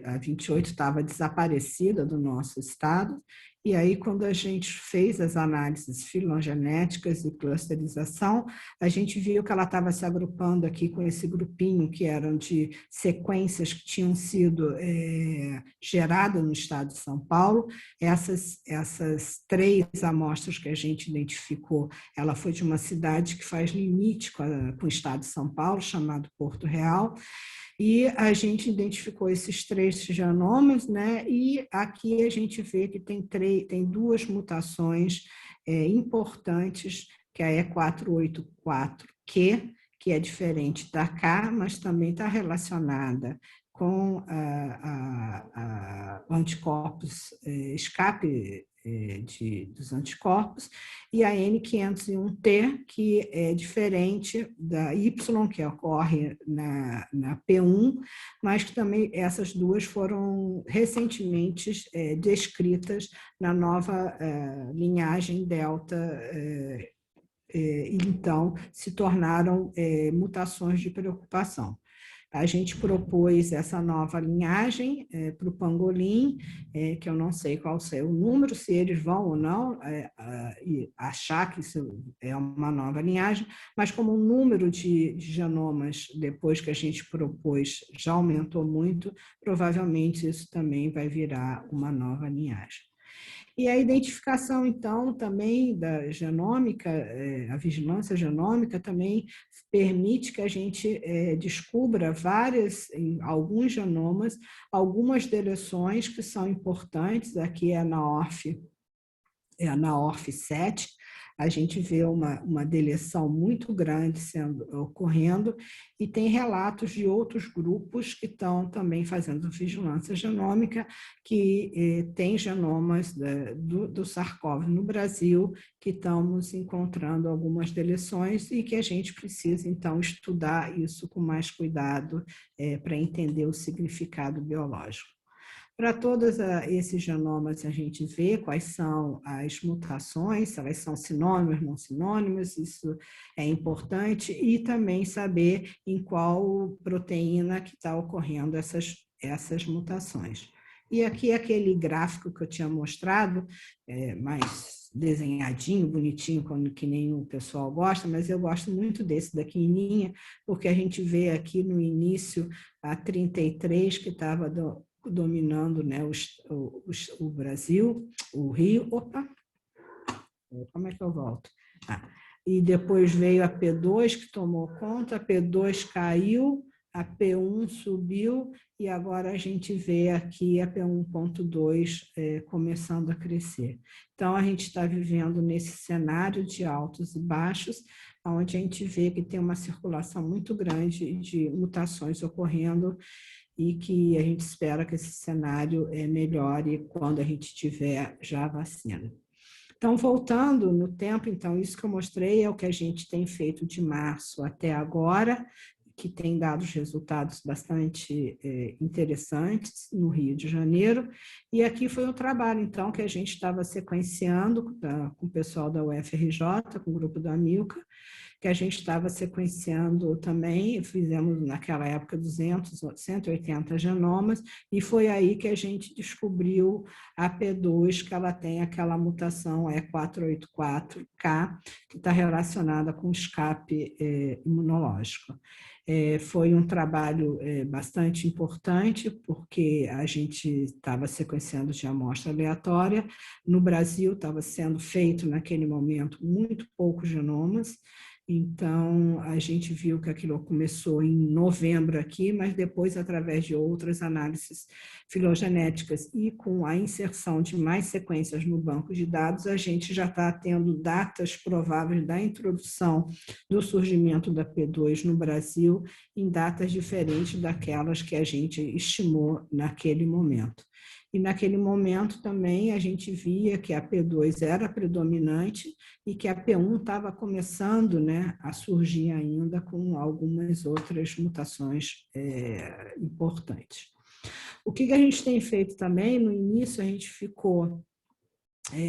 a 28 estava desaparecida do nosso estado, e aí quando a gente fez as análises filogenéticas e clusterização, a gente viu que ela estava se agrupando aqui com esse grupinho que eram de sequências que tinham sido geradas no estado de São Paulo. Essas 3 amostras que a gente identificou, ela foi de uma cidade que faz limite com o estado de São Paulo, chamado Porto Real, e a gente identificou esses 3 genomas, né? E aqui a gente vê que tem 2 mutações importantes, que é a E484Q, que é diferente da K, mas também está relacionada com anticorpos, escape dos anticorpos, e a N501T, que é diferente da Y, que ocorre na P1, mas que também essas 2 foram recentemente descritas na nova linhagem Delta, então se tornaram mutações de preocupação. A gente propôs essa nova linhagem para o pangolim, que eu não sei qual é o número, se eles vão ou não achar que isso é uma nova linhagem, mas como o número de genomas, depois que a gente propôs, já aumentou muito, provavelmente isso também vai virar uma nova linhagem. E a identificação, então, também da genômica, a vigilância genômica também permite que a gente descubra alguns genomas, algumas deleções que são importantes, aqui é na ORF7, a gente vê uma deleção muito grande ocorrendo, e tem relatos de outros grupos que estão também fazendo vigilância genômica, que tem genomas do SARS-CoV no Brasil, que estamos encontrando algumas deleções e que a gente precisa, então, estudar isso com mais cuidado para entender o significado biológico. Para todos esses genomas, a gente vê quais são as mutações, se elas são sinônimas, não sinônimas, isso é importante, e também saber em qual proteína que está ocorrendo essas mutações. E aqui aquele gráfico que eu tinha mostrado, mais desenhadinho, bonitinho, que nem o pessoal gosta, mas eu gosto muito desse daqui em linha, porque a gente vê aqui no início a 33, que estava dominando, né, o Brasil, o Rio. Opa! Como é que eu volto? E depois veio a P2, que tomou conta, a P2 caiu, a P1 subiu, e agora a gente vê aqui a P1.2 começando a crescer. Então, a gente está vivendo nesse cenário de altos e baixos, onde a gente vê que tem uma circulação muito grande de mutações ocorrendo, e que a gente espera que esse cenário melhore quando a gente tiver já a vacina. Então, voltando no tempo, então, isso que eu mostrei é o que a gente tem feito de março até agora, que tem dado resultados bastante interessantes no Rio de Janeiro, e aqui foi um trabalho, então, que a gente estava sequenciando com o pessoal da UFRJ, com o grupo da Amilcar, que a gente estava sequenciando também, fizemos naquela época 180 genomas, e foi aí que a gente descobriu a P2, que ela tem aquela mutação E484K, que está relacionada com escape imunológico. Foi um trabalho bastante importante, porque a gente estava sequenciando de amostra aleatória. No Brasil, estava sendo feito, naquele momento, muito poucos genomas. Então, a gente viu que aquilo começou em novembro aqui, mas depois, através de outras análises filogenéticas e com a inserção de mais sequências no banco de dados, a gente já está tendo datas prováveis da introdução do surgimento da P2 no Brasil em datas diferentes daquelas que a gente estimou naquele momento. e naquele momento também a gente via que a P2 era predominante e que a P1 estava começando, né, a surgir ainda com algumas outras mutações importantes. O que a gente tem feito também, no início a gente ficou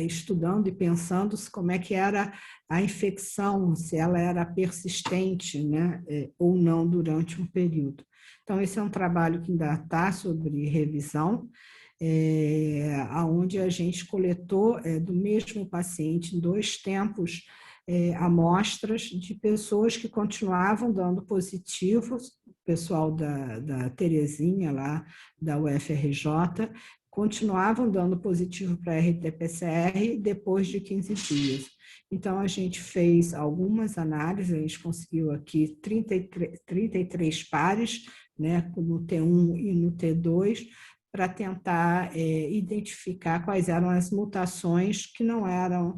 estudando e pensando como é que era a infecção, se ela era persistente, né, ou não durante um período. Então, esse é um trabalho que ainda está sobre revisão, onde a gente coletou do mesmo paciente, em 2 tempos, amostras de pessoas que continuavam dando positivos, o pessoal da Terezinha, lá da UFRJ, continuavam dando positivo para RT-PCR depois de 15 dias. Então, a gente fez algumas análises, a gente conseguiu aqui 33 pares, né, no T1 e no T2, para tentar identificar quais eram as mutações que não eram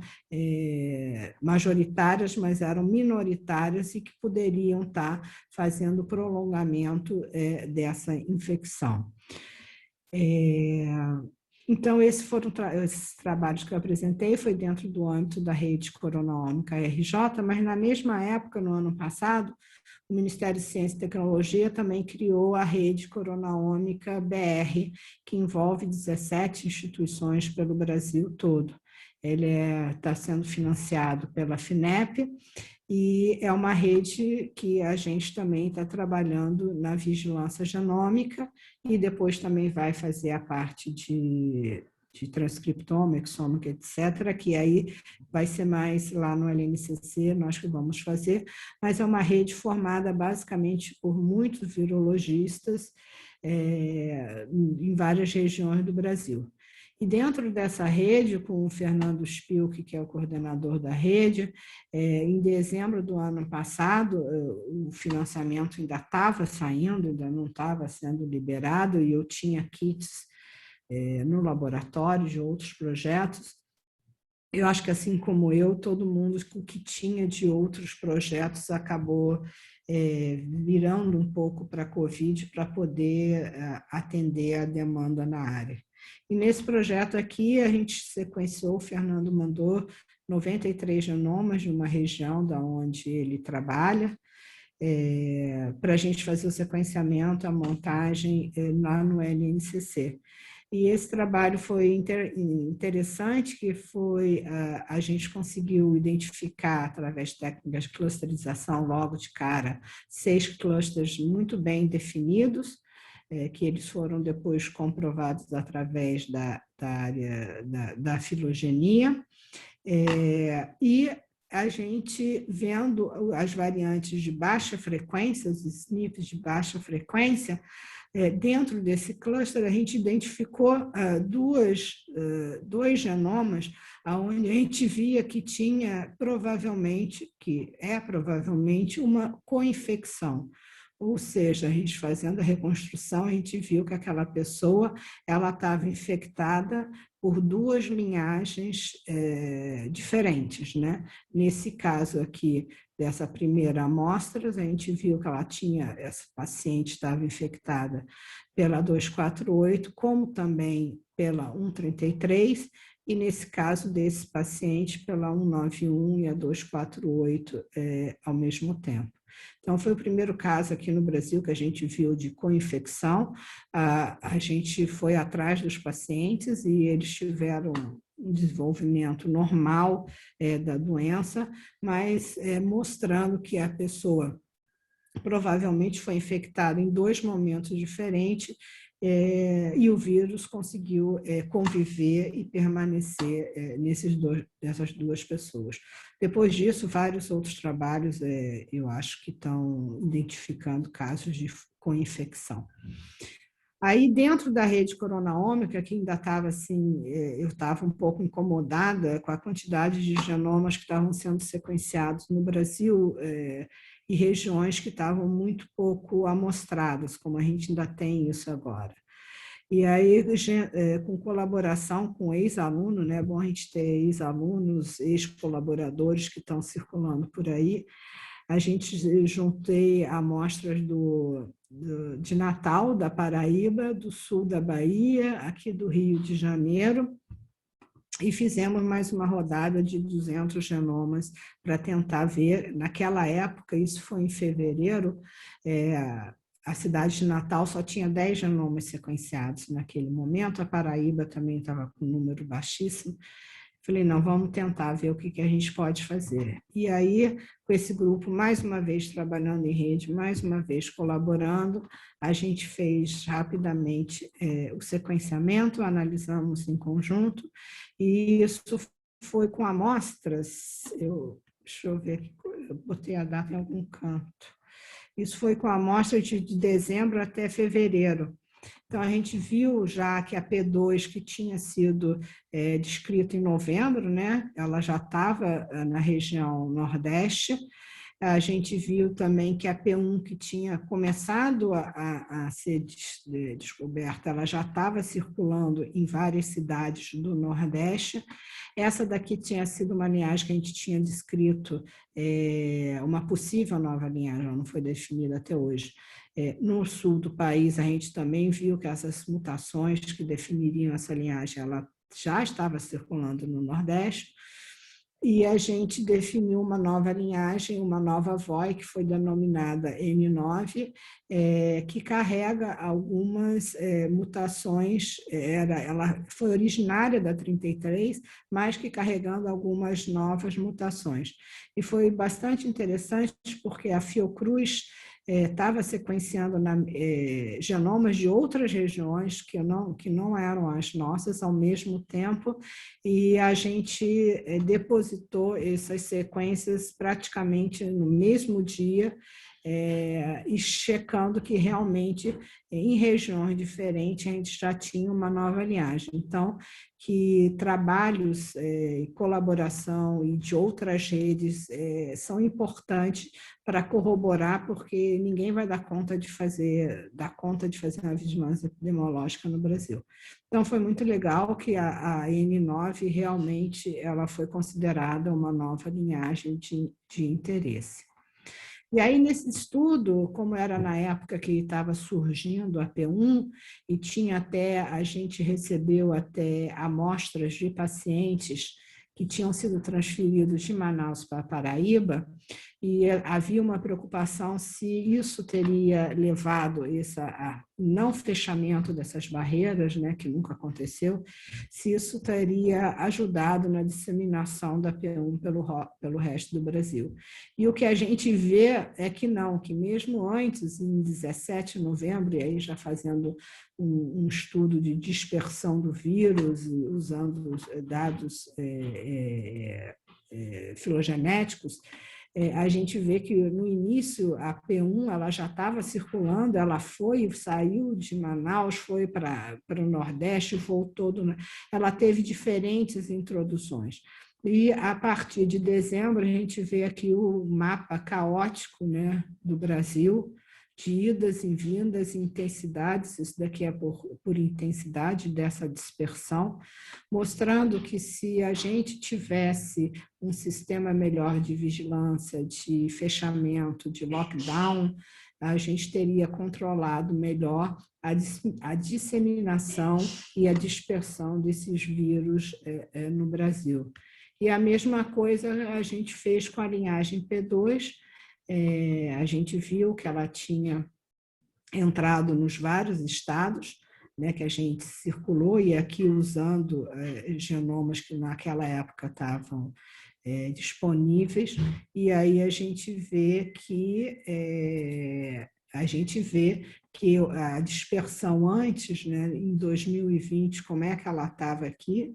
majoritárias, mas eram minoritárias e que poderiam estar fazendo prolongamento dessa infecção. Então, esses foram esses trabalhos que eu apresentei, foi dentro do âmbito da rede Coronaômica RJ, mas na mesma época, no ano passado, o Ministério de Ciência e Tecnologia também criou a rede Coronaômica BR, que envolve 17 instituições pelo Brasil todo. Ele está sendo financiado pela FINEP, e é uma rede que a gente também está trabalhando na vigilância genômica e depois também vai fazer a parte de transcriptoma, exômica, etc., que aí vai ser mais lá no LNCC, nós que vamos fazer, mas é uma rede formada basicamente por muitos virologistas em várias regiões do Brasil. E dentro dessa rede, com o Fernando Spilk, que é o coordenador da rede, em dezembro do ano passado, o financiamento ainda estava saindo, ainda não estava sendo liberado, e eu tinha kits no laboratório de outros projetos. Eu acho que, assim como eu, todo mundo que tinha de outros projetos acabou virando um pouco para a Covid para poder atender a demanda na área. E nesse projeto aqui, a gente sequenciou, o Fernando mandou 93 genomas de uma região da onde ele trabalha, para a gente fazer o sequenciamento, a montagem lá no LNCC. E esse trabalho foi interessante, que foi a gente conseguiu identificar, através de técnicas de clusterização, logo de cara, 6 clusters muito bem definidos, que eles foram depois comprovados através da área da filogenia, e a gente vendo as variantes de baixa frequência, os SNPs de baixa frequência, dentro desse cluster, a gente identificou dois genomas onde a gente via que tinha provavelmente uma co-infecção. Ou seja, a gente fazendo a reconstrução, a gente viu que aquela pessoa ela estava infectada por 2 linhagens diferentes, né? Nesse caso aqui, dessa primeira amostra, a gente viu que essa paciente estava infectada pela 248, como também pela 133, e nesse caso desse paciente pela 191 e a 248 ao mesmo tempo. Então, foi o primeiro caso aqui no Brasil que a gente viu de co-infecção. A gente foi atrás dos pacientes e eles tiveram um desenvolvimento normal da doença, mas mostrando que a pessoa provavelmente foi infectada em 2 momentos diferentes e o vírus conseguiu conviver e permanecer nessas 2 pessoas. Depois disso, vários outros trabalhos, eu acho que estão identificando casos de co-infecção. Aí, dentro da rede coronaômica, que ainda estava assim, eu estava um pouco incomodada com a quantidade de genomas que estavam sendo sequenciados no Brasil e regiões que estavam muito pouco amostradas, como a gente ainda tem isso agora. E aí, com colaboração com ex-aluno, né? É bom a gente ter ex-alunos, ex-colaboradores que estão circulando por aí. A gente juntei amostras de Natal, da Paraíba, do sul da Bahia, aqui do Rio de Janeiro, e fizemos mais uma rodada de 200 genomas para tentar ver. Naquela época, isso foi em fevereiro, a cidade de Natal só tinha 10 genomas sequenciados naquele momento, a Paraíba também estava com um número baixíssimo. Falei, não, vamos tentar ver o que a gente pode fazer. E aí, com esse grupo, mais uma vez trabalhando em rede, mais uma vez colaborando, a gente fez rapidamente o sequenciamento, analisamos em conjunto, e isso foi com amostras, deixa eu ver, eu botei a data em algum canto. Isso foi com amostras de dezembro até fevereiro. Então, a gente viu já que a P2, que tinha sido descrita em novembro, né, ela já estava na região Nordeste. A gente viu também que a P1, que tinha começado a ser descoberta, ela já estava circulando em várias cidades do Nordeste. Essa daqui tinha sido uma linhagem que a gente tinha descrito, uma possível nova linhagem, não foi definida até hoje. No sul do país, a gente também viu que essas mutações que definiriam essa linhagem, ela já estava circulando no Nordeste, e a gente definiu uma nova linhagem, uma nova VOI, que foi denominada N9, que carrega algumas mutações, ela foi originária da 33, mas que carregando algumas novas mutações. E foi bastante interessante, porque a Fiocruz estava sequenciando genomas de outras regiões que não eram as nossas ao mesmo tempo, e a gente depositou essas sequências praticamente no mesmo dia, e checando que realmente em regiões diferentes a gente já tinha uma nova linhagem. Então, que trabalhos, colaboração e de outras redes são importantes para corroborar, porque ninguém vai dar conta de fazer uma vigilância epidemiológica no Brasil. Então, foi muito legal que a N9 realmente ela foi considerada uma nova linhagem de interesse. E aí, nesse estudo, como era na época que estava surgindo a P1, e a gente recebeu até amostras de pacientes que tinham sido transferidos de Manaus para Paraíba, e havia uma preocupação se isso teria levado a não fechamento dessas barreiras, né, que nunca aconteceu, se isso teria ajudado na disseminação da P1 pelo resto do Brasil. E o que a gente vê é que não, que mesmo antes, em 17 de novembro, e aí já fazendo um estudo de dispersão do vírus, usando dados filogenéticos, a gente vê que no início a P1 ela já estava circulando, ela saiu de Manaus, foi para o Nordeste, voltou, ela teve diferentes introduções. E a partir de dezembro a gente vê aqui o mapa caótico, né, do Brasil, de idas e vindas, intensidades, isso daqui é por intensidade dessa dispersão, mostrando que se a gente tivesse um sistema melhor de vigilância, de fechamento, de lockdown, a gente teria controlado melhor a disseminação e a dispersão desses vírus no Brasil. E a mesma coisa a gente fez com a linhagem P2, a gente viu que ela tinha entrado nos vários estados, né, que a gente circulou, e aqui usando genomas que naquela época estavam disponíveis, e aí a gente vê que a dispersão antes, né, em 2020, como é que ela estava aqui,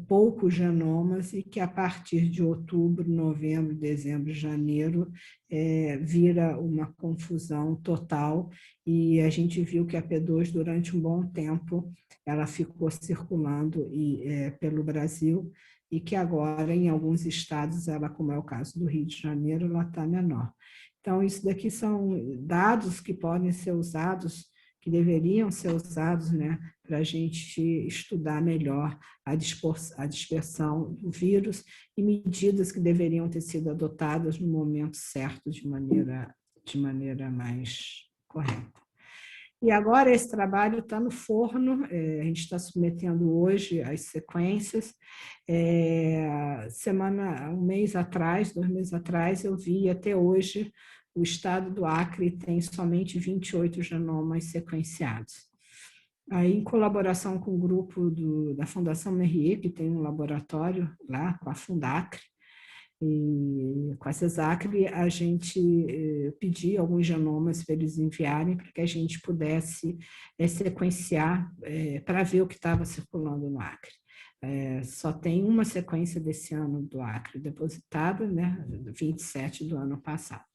poucos genomas, e que a partir de outubro, novembro, dezembro, janeiro, vira uma confusão total, e a gente viu que a P2, durante um bom tempo, ela ficou circulando pelo Brasil, e que agora, em alguns estados, ela, como é o caso do Rio de Janeiro, ela está menor. Então, isso daqui são dados que podem ser usados, que deveriam ser usados, né, para a gente estudar melhor a dispersão do vírus e medidas que deveriam ter sido adotadas no momento certo, de maneira mais correta. E agora esse trabalho está no forno, a gente está submetendo hoje as sequências. Um mês atrás, 2 meses atrás, eu vi até hoje o estado do Acre tem somente 28 genomas sequenciados. Aí, em colaboração com o grupo da Fundação Merrier, que tem um laboratório lá com a Fundacre, e com a CESACRE, a gente pediu alguns genomas para eles enviarem para que a gente pudesse sequenciar para ver o que estava circulando no Acre. Só tem uma sequência desse ano do Acre depositada, né, 27 do ano passado.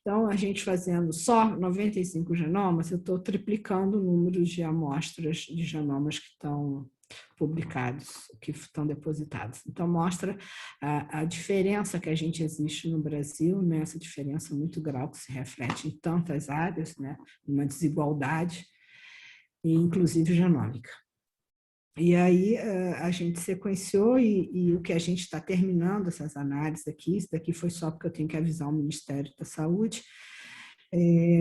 Então, a gente fazendo só 95 genomas, eu estou triplicando o número de amostras de genomas que estão publicados, que estão depositados. Então, mostra a diferença que a gente existe no Brasil, né? Essa diferença muito grau que se reflete em tantas áreas, né? Uma desigualdade, inclusive genômica. E aí a gente sequenciou e o que a gente está terminando essas análises aqui, isso daqui foi só porque eu tenho que avisar o Ministério da Saúde.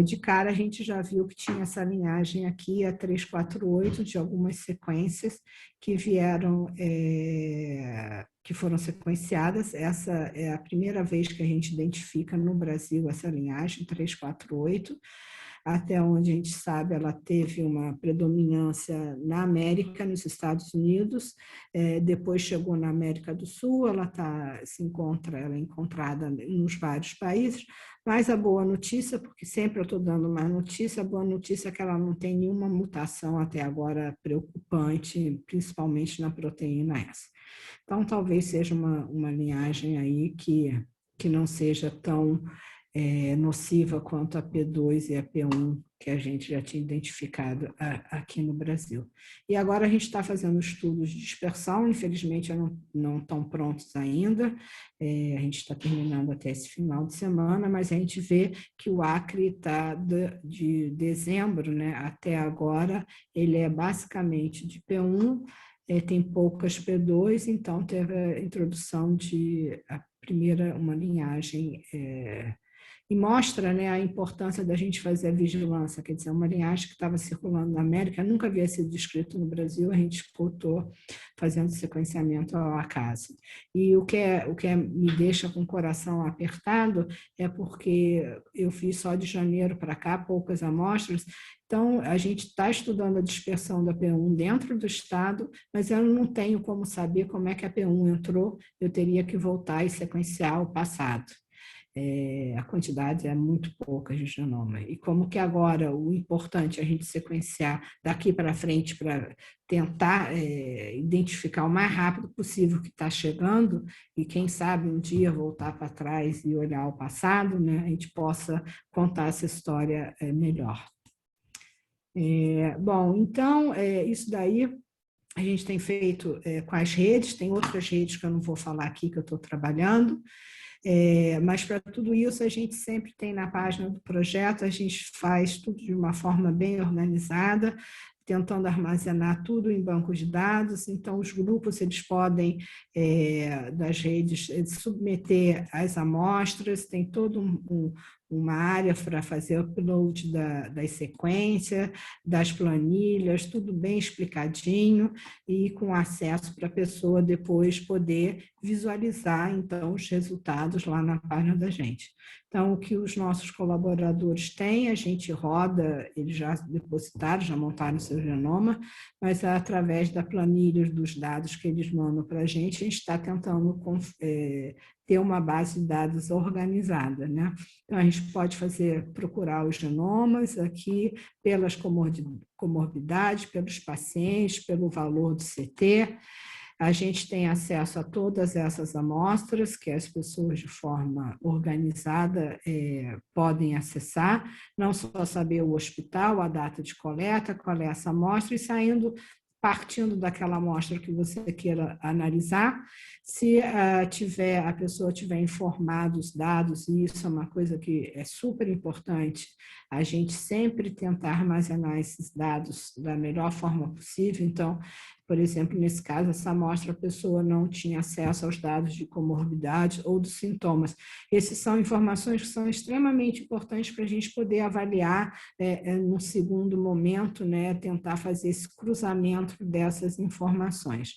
De cara, a gente já viu que tinha essa linhagem aqui, a 348, de algumas sequências que vieram, que foram sequenciadas. Essa é a primeira vez que a gente identifica no Brasil essa linhagem 348. Até onde a gente sabe, ela teve uma predominância na América, nos Estados Unidos, depois chegou na América do Sul, ela é encontrada nos vários países, mas a boa notícia, porque sempre eu estou dando mais notícia, a boa notícia é que ela não tem nenhuma mutação até agora preocupante, principalmente na proteína S. Então, talvez seja uma linhagem aí que não seja tão nociva quanto a P2 e a P1, que a gente já tinha identificado aqui no Brasil. E agora a gente está fazendo estudos de dispersão, infelizmente não estão prontos ainda, a gente está terminando até esse final de semana, mas a gente vê que o Acre está de dezembro, né, até agora, ele é basicamente de P1, tem poucas P2, então teve a introdução de uma linhagem e mostra, né, a importância da gente fazer a vigilância, quer dizer, uma linhagem que estava circulando na América, nunca havia sido descrito no Brasil, a gente escutou fazendo sequenciamento ao acaso. E o que me deixa com o coração apertado é porque eu fiz só de janeiro para cá, poucas amostras, então a gente está estudando a dispersão da P1 dentro do estado, mas eu não tenho como saber como é que a P1 entrou, eu teria que voltar e sequenciar o passado. A quantidade é muito pouca de genoma. E como que agora o importante é a gente sequenciar daqui para frente para tentar identificar o mais rápido possível o que está chegando e quem sabe um dia voltar para trás e olhar o passado, né, a gente possa contar essa história melhor. Bom, então, isso daí a gente tem feito com as redes, tem outras redes que eu não vou falar aqui que eu estou trabalhando, mas para tudo isso a gente sempre tem na página do projeto, a gente faz tudo de uma forma bem organizada, tentando armazenar tudo em bancos de dados, então os grupos eles podem, das redes, submeter as amostras, tem todo uma área para fazer upload das sequências, das planilhas, tudo bem explicadinho e com acesso para a pessoa depois poder visualizar, então, os resultados lá na página da gente. Então, o que os nossos colaboradores têm, a gente roda, eles já depositaram, já montaram seu genoma, mas através da planilha dos dados que eles mandam para a gente está tentando ter uma base de dados organizada, né? Então, a gente pode procurar os genomas aqui pelas comorbidades, pelos pacientes, pelo valor do CT. A gente tem acesso a todas essas amostras que as pessoas de forma organizada podem acessar, não só saber o hospital, a data de coleta, qual é essa amostra, e partindo daquela amostra que você queira analisar, se a pessoa tiver informado os dados, e isso é uma coisa que é super importante, a gente sempre tentar armazenar esses dados da melhor forma possível. Então, por exemplo, nesse caso, essa amostra, a pessoa não tinha acesso aos dados de comorbidade ou dos sintomas. Essas são informações que são extremamente importantes para a gente poder avaliar no segundo momento, né, tentar fazer esse cruzamento dessas informações.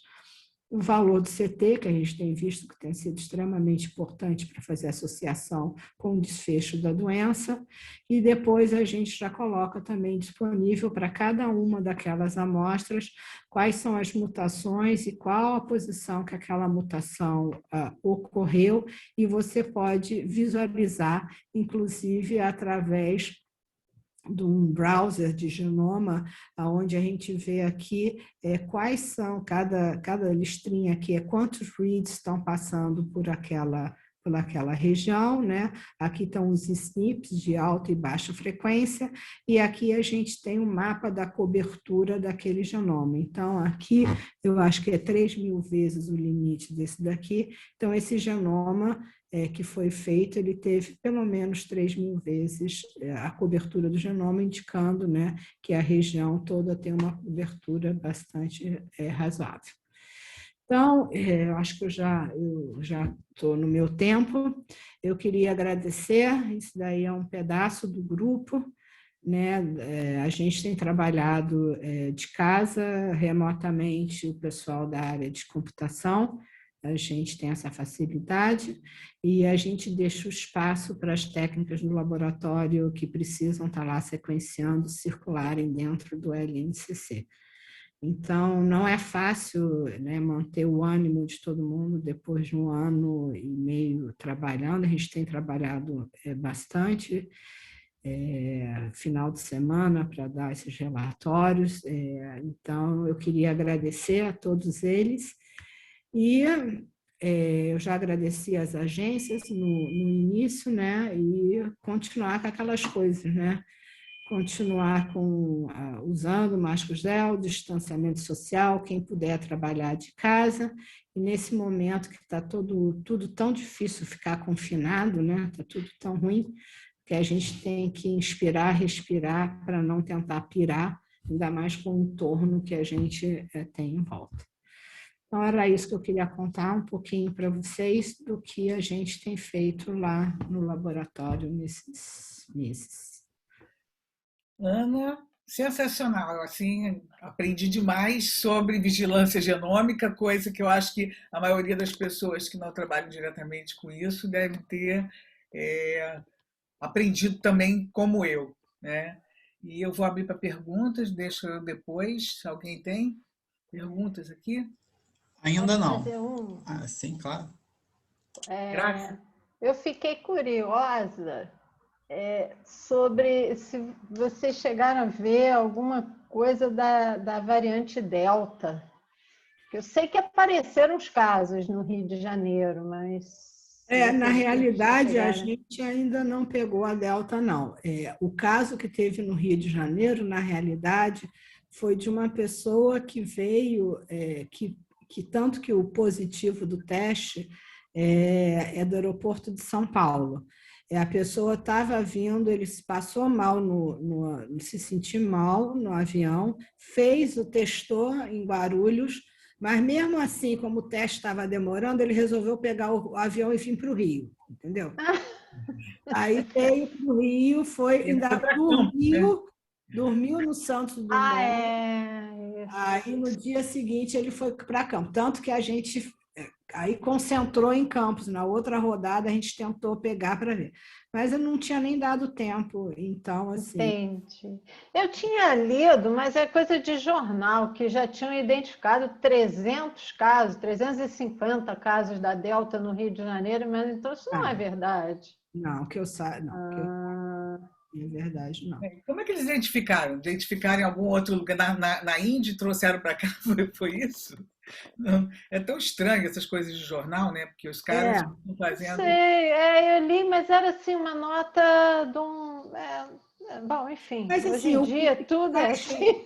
O valor do CT, que a gente tem visto que tem sido extremamente importante para fazer associação com o desfecho da doença, e depois a gente já coloca também disponível para cada uma daquelas amostras quais são as mutações e qual a posição que aquela mutação ocorreu, e você pode visualizar, inclusive, através de um browser de genoma, onde a gente vê aqui quais são, cada listrinha aqui, quantos reads estão passando por aquela região, né? Aqui estão os SNPs de alta e baixa frequência, e aqui a gente tem um mapa da cobertura daquele genoma. Então, aqui eu acho que é 3.000 vezes o limite desse daqui. Então, esse genoma que foi feito, ele teve pelo menos 3.000 vezes a cobertura do genoma, indicando, né, que a região toda tem uma cobertura bastante razoável. Então, eu acho que eu já estou no meu tempo. Eu queria agradecer, isso daí é um pedaço do grupo, né? A gente tem trabalhado de casa, remotamente, o pessoal da área de computação, a gente tem essa facilidade e a gente deixa o espaço para as técnicas do laboratório que precisam estar lá sequenciando, circularem dentro do LNCC. Então, não é fácil, né, manter o ânimo de todo mundo depois de 1 ano e meio trabalhando. A gente tem trabalhado bastante, final de semana, para dar esses relatórios. Então, eu queria agradecer a todos eles. E eu já agradeci às agências no início, né, e continuar com aquelas coisas, né? Continuar usando máscara gel, distanciamento social, quem puder trabalhar de casa. E nesse momento que está tudo tão difícil ficar confinado, né? Está tudo tão ruim, que a gente tem que inspirar, respirar para não tentar pirar, ainda mais com o entorno que a gente tem em volta. Então, era isso que eu queria contar um pouquinho para vocês do que a gente tem feito lá no laboratório nesses meses. Ana, sensacional. Assim, aprendi demais sobre vigilância genômica, coisa que eu acho que a maioria das pessoas que não trabalham diretamente com isso deve ter aprendido também como eu, né? E eu vou abrir para perguntas, deixa eu depois. Alguém tem perguntas aqui? Ainda não. Fazer um? Sim, claro. Eu fiquei curiosa sobre se vocês chegaram a ver alguma coisa da variante Delta. Eu sei que apareceram os casos no Rio de Janeiro, mas... Na realidade, a gente ainda não pegou a Delta, não. O caso que teve no Rio de Janeiro, na realidade, foi de uma pessoa que veio, que tanto que o positivo do teste é do aeroporto de São Paulo. A pessoa estava vindo, ele se passou mal, se sentiu mal no avião, testou em Guarulhos, mas mesmo assim, como o teste estava demorando, ele resolveu pegar o avião e vir para o Rio, entendeu? Aí veio para o Rio, ainda dormiu no Santos Dumont. Aí no dia seguinte ele foi para Campos, tanto que a gente aí concentrou em Campos. Na outra rodada a gente tentou pegar para ver, mas eu não tinha nem dado tempo, então assim. Entendi. Eu tinha lido, mas é coisa de jornal, que já tinham identificado 300 casos, 350 casos da Delta no Rio de Janeiro, mas então isso não é verdade. Não, que eu saiba, não. É verdade, não. Como é que eles identificaram? Identificaram em algum outro lugar na Índia e trouxeram para cá? Foi isso? Não, é tão estranho essas coisas de jornal, né? Porque os caras estão fazendo... Sei, eu li, mas era assim uma nota de um... bom, enfim, mas, hoje em dia tudo é assim.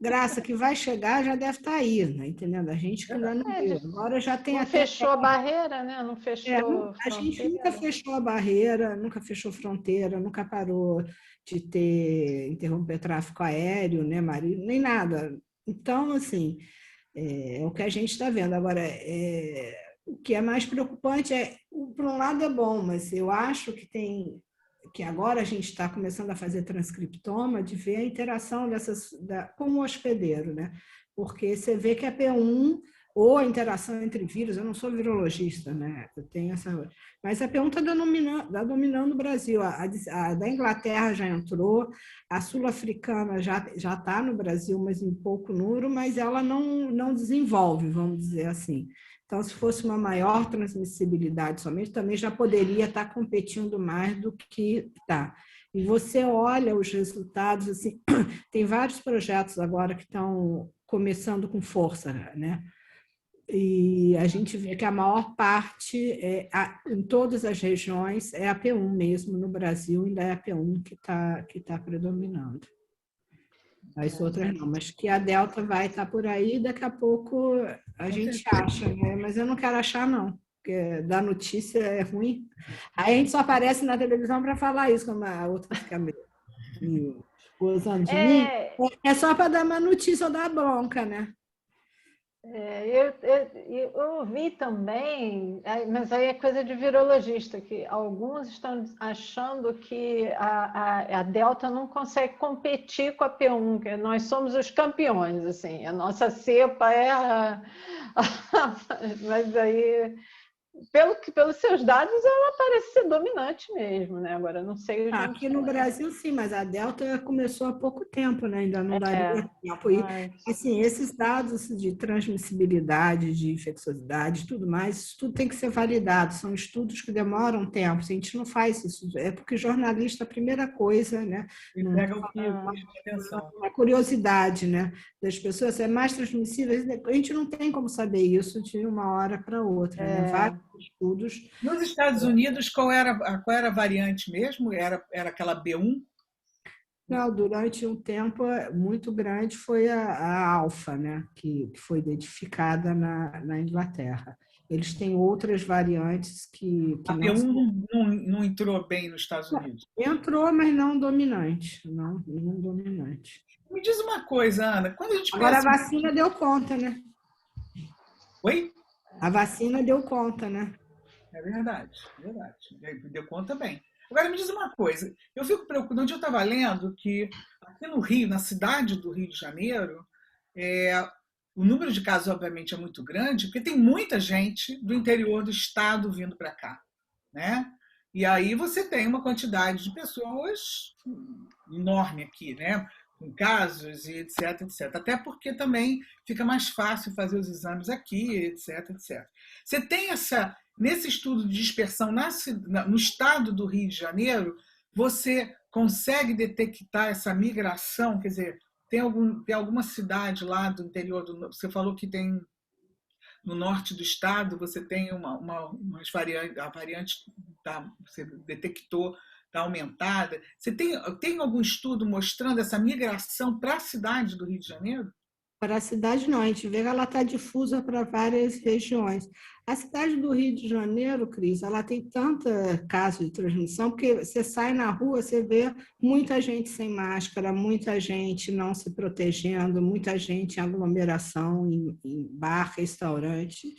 Graça, que vai chegar já deve estar aí, né? Entendendo? A gente que ainda não viu. Agora já tem não até. fechou a barreira, né? Não fechou A gente nunca fronteira. fechou a barreira, nunca fechou fronteira, nunca parou de interromper tráfego aéreo, né, marítimo, nem nada. Então, assim, é o que a gente está vendo. Agora, o que é mais preocupante por um lado é bom, mas eu acho que agora a gente está começando a fazer transcriptoma de ver a interação com o hospedeiro, né? Porque você vê que a P1 ou a interação entre vírus, eu não sou virologista, né? Eu tenho mas a P1 está dominando o Brasil. A da Inglaterra já entrou, a sul-africana já está no Brasil, mas em pouco número, mas ela não desenvolve, vamos dizer assim. Então, se fosse uma maior transmissibilidade somente, também já poderia estar competindo mais do que está. E você olha os resultados, assim, tem vários projetos agora que estão começando com força, né? E a gente vê que a maior parte, em todas as regiões, é a P1 mesmo. No Brasil, ainda é a P1 que tá predominando. As outras não, mas que a Delta vai estar por aí, daqui a pouco a gente acha, né? Mas eu não quero achar, não, porque dar notícia é ruim. Aí a gente só aparece na televisão para falar isso, como a outra fica gozando de mim. É só para dar uma notícia ou dar bronca, né? Eu ouvi também, mas aí é coisa de virologista, que alguns estão achando que a Delta não consegue competir com a P1, que nós somos os campeões, assim, a nossa cepa mas aí, pelos seus dados, ela parece ser dominante mesmo, né? Agora, não sei... Aqui no Brasil, sim, mas a Delta começou há pouco tempo, né? Ainda não daria tempo. E, assim, esses dados de transmissibilidade, de infecciosidade, tudo mais, isso tudo tem que ser validado. São estudos que demoram tempo. Se a gente não faz isso, é porque jornalista, a primeira coisa, né? Ele pega o que chama atenção. A curiosidade, né? Das pessoas é mais transmissível. A gente não tem como saber isso de uma hora para outra, né? Vários estudos. Nos Estados Unidos, qual era a variante mesmo? Era aquela B1? Não, durante um tempo muito grande foi a alfa, né? Que foi identificada na Inglaterra. Eles têm outras variantes que A não B1 não entrou bem nos Estados Unidos. entrou, mas não dominante. Não dominante. Me diz uma coisa, Ana. Quando a gente Agora pensa... a vacina deu conta, né? Oi? A vacina deu conta, né? É verdade, é verdade. Deu conta bem. Agora me diz uma coisa, eu fico preocupado, onde eu estava lendo que aqui no Rio, na cidade do Rio de Janeiro, o número de casos obviamente é muito grande, porque tem muita gente do interior do estado vindo para cá, né? E aí você tem uma quantidade de pessoas enorme aqui, né? Com casos e etc, etc. Até porque também fica mais fácil fazer os exames aqui, etc, etc. Você tem nesse estudo de dispersão no estado do Rio de Janeiro, você consegue detectar essa migração? Quer dizer, tem alguma cidade lá do interior você falou que tem no norte do estado, você tem umas variantes, a variante você detectou está aumentada. Você tem algum estudo mostrando essa migração para a cidade do Rio de Janeiro? Para a cidade, não. A gente vê que ela está difusa para várias regiões. A cidade do Rio de Janeiro, Cris, ela tem tanta caso de transmissão, porque você sai na rua, você vê muita gente sem máscara, muita gente não se protegendo, muita gente em aglomeração, em bar, restaurante.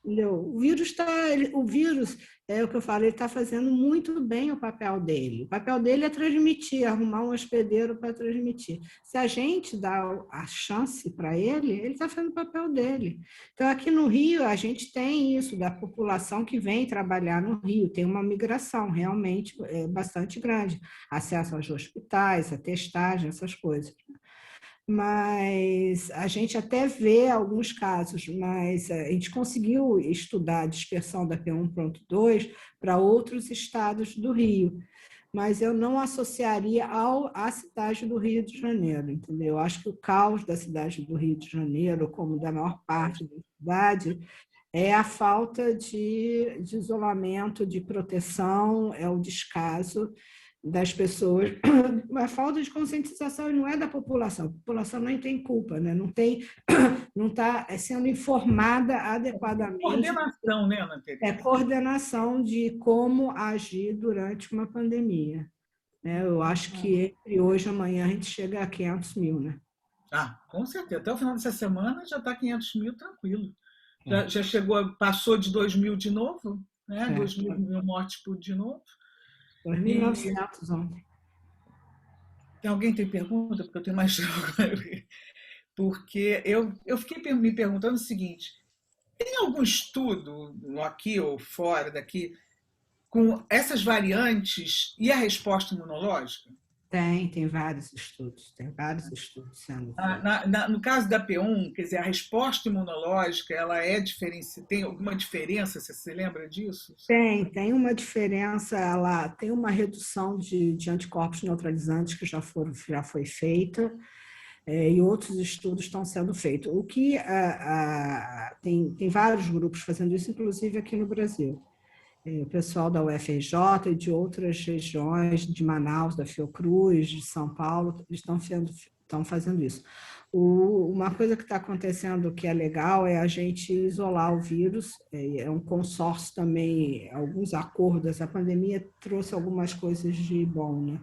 Entendeu? O vírus, é o que eu falo, ele está fazendo muito bem o papel dele. O papel dele é transmitir, arrumar um hospedeiro para transmitir. Se a gente dá a chance para ele está fazendo o papel dele. Então, aqui no Rio, a gente tem isso, da população que vem trabalhar no Rio, tem uma migração realmente bastante grande. Acesso aos hospitais, a testagem, essas coisas. Mas a gente até vê alguns casos, mas a gente conseguiu estudar a dispersão da P1.2 para outros estados do Rio, mas eu não associaria à cidade do Rio de Janeiro, entendeu? Eu acho que o caos da cidade do Rio de Janeiro, como da maior parte da cidade, é a falta de isolamento, de proteção, é o descaso. das pessoas, uma falta de conscientização e não é da população. A população nem tem culpa, né? Não está sendo informada adequadamente. Coordenação, né, Ana Teresa? É coordenação de como agir durante uma pandemia. Eu acho que entre hoje e amanhã a gente chega a 500 mil, né? Com certeza. Até o final dessa semana já está 500 mil tranquilo. Já chegou, passou de 2 mil de novo, né? 2 mil mortes por de novo. 2.900 ontem. Alguém tem pergunta? Porque eu tenho mais. Porque eu fiquei me perguntando o seguinte: tem algum estudo, aqui ou fora daqui, com essas variantes e a resposta imunológica? Tem vários estudos sendo feitos. No caso da P1, quer dizer, a resposta imunológica, ela tem alguma diferença? Você lembra disso? Tem uma diferença, ela tem uma redução de anticorpos neutralizantes que já foi feita, e outros estudos estão sendo feitos. O que tem vários grupos fazendo isso, inclusive aqui no Brasil. O pessoal da UFRJ e de outras regiões, de Manaus, da Fiocruz, de São Paulo, estão fazendo isso. Uma coisa que está acontecendo que é legal é a gente isolar o vírus, é um consórcio também, alguns acordos, a pandemia trouxe algumas coisas de bom, né?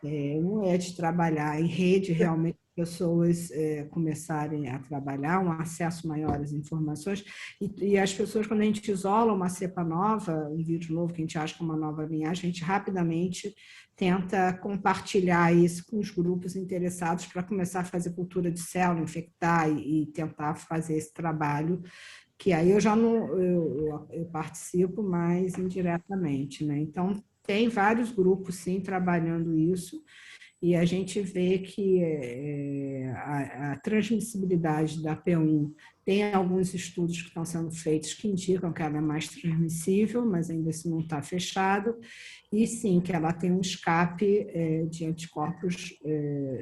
Um é de trabalhar em rede, realmente pessoas começarem a trabalhar, um acesso maior às informações, e as pessoas, quando a gente isola uma cepa nova, um vírus novo que a gente acha que é uma nova linhagem, a gente rapidamente tenta compartilhar isso com os grupos interessados para começar a fazer cultura de célula, infectar e tentar fazer esse trabalho, que aí eu já não eu participo mais indiretamente, né? Então, tem vários grupos, sim, trabalhando isso, e a gente vê que a transmissibilidade da P1 tem alguns estudos que estão sendo feitos que indicam que ela é mais transmissível, mas ainda assim não está fechado, e sim, que ela tem um escape de anticorpos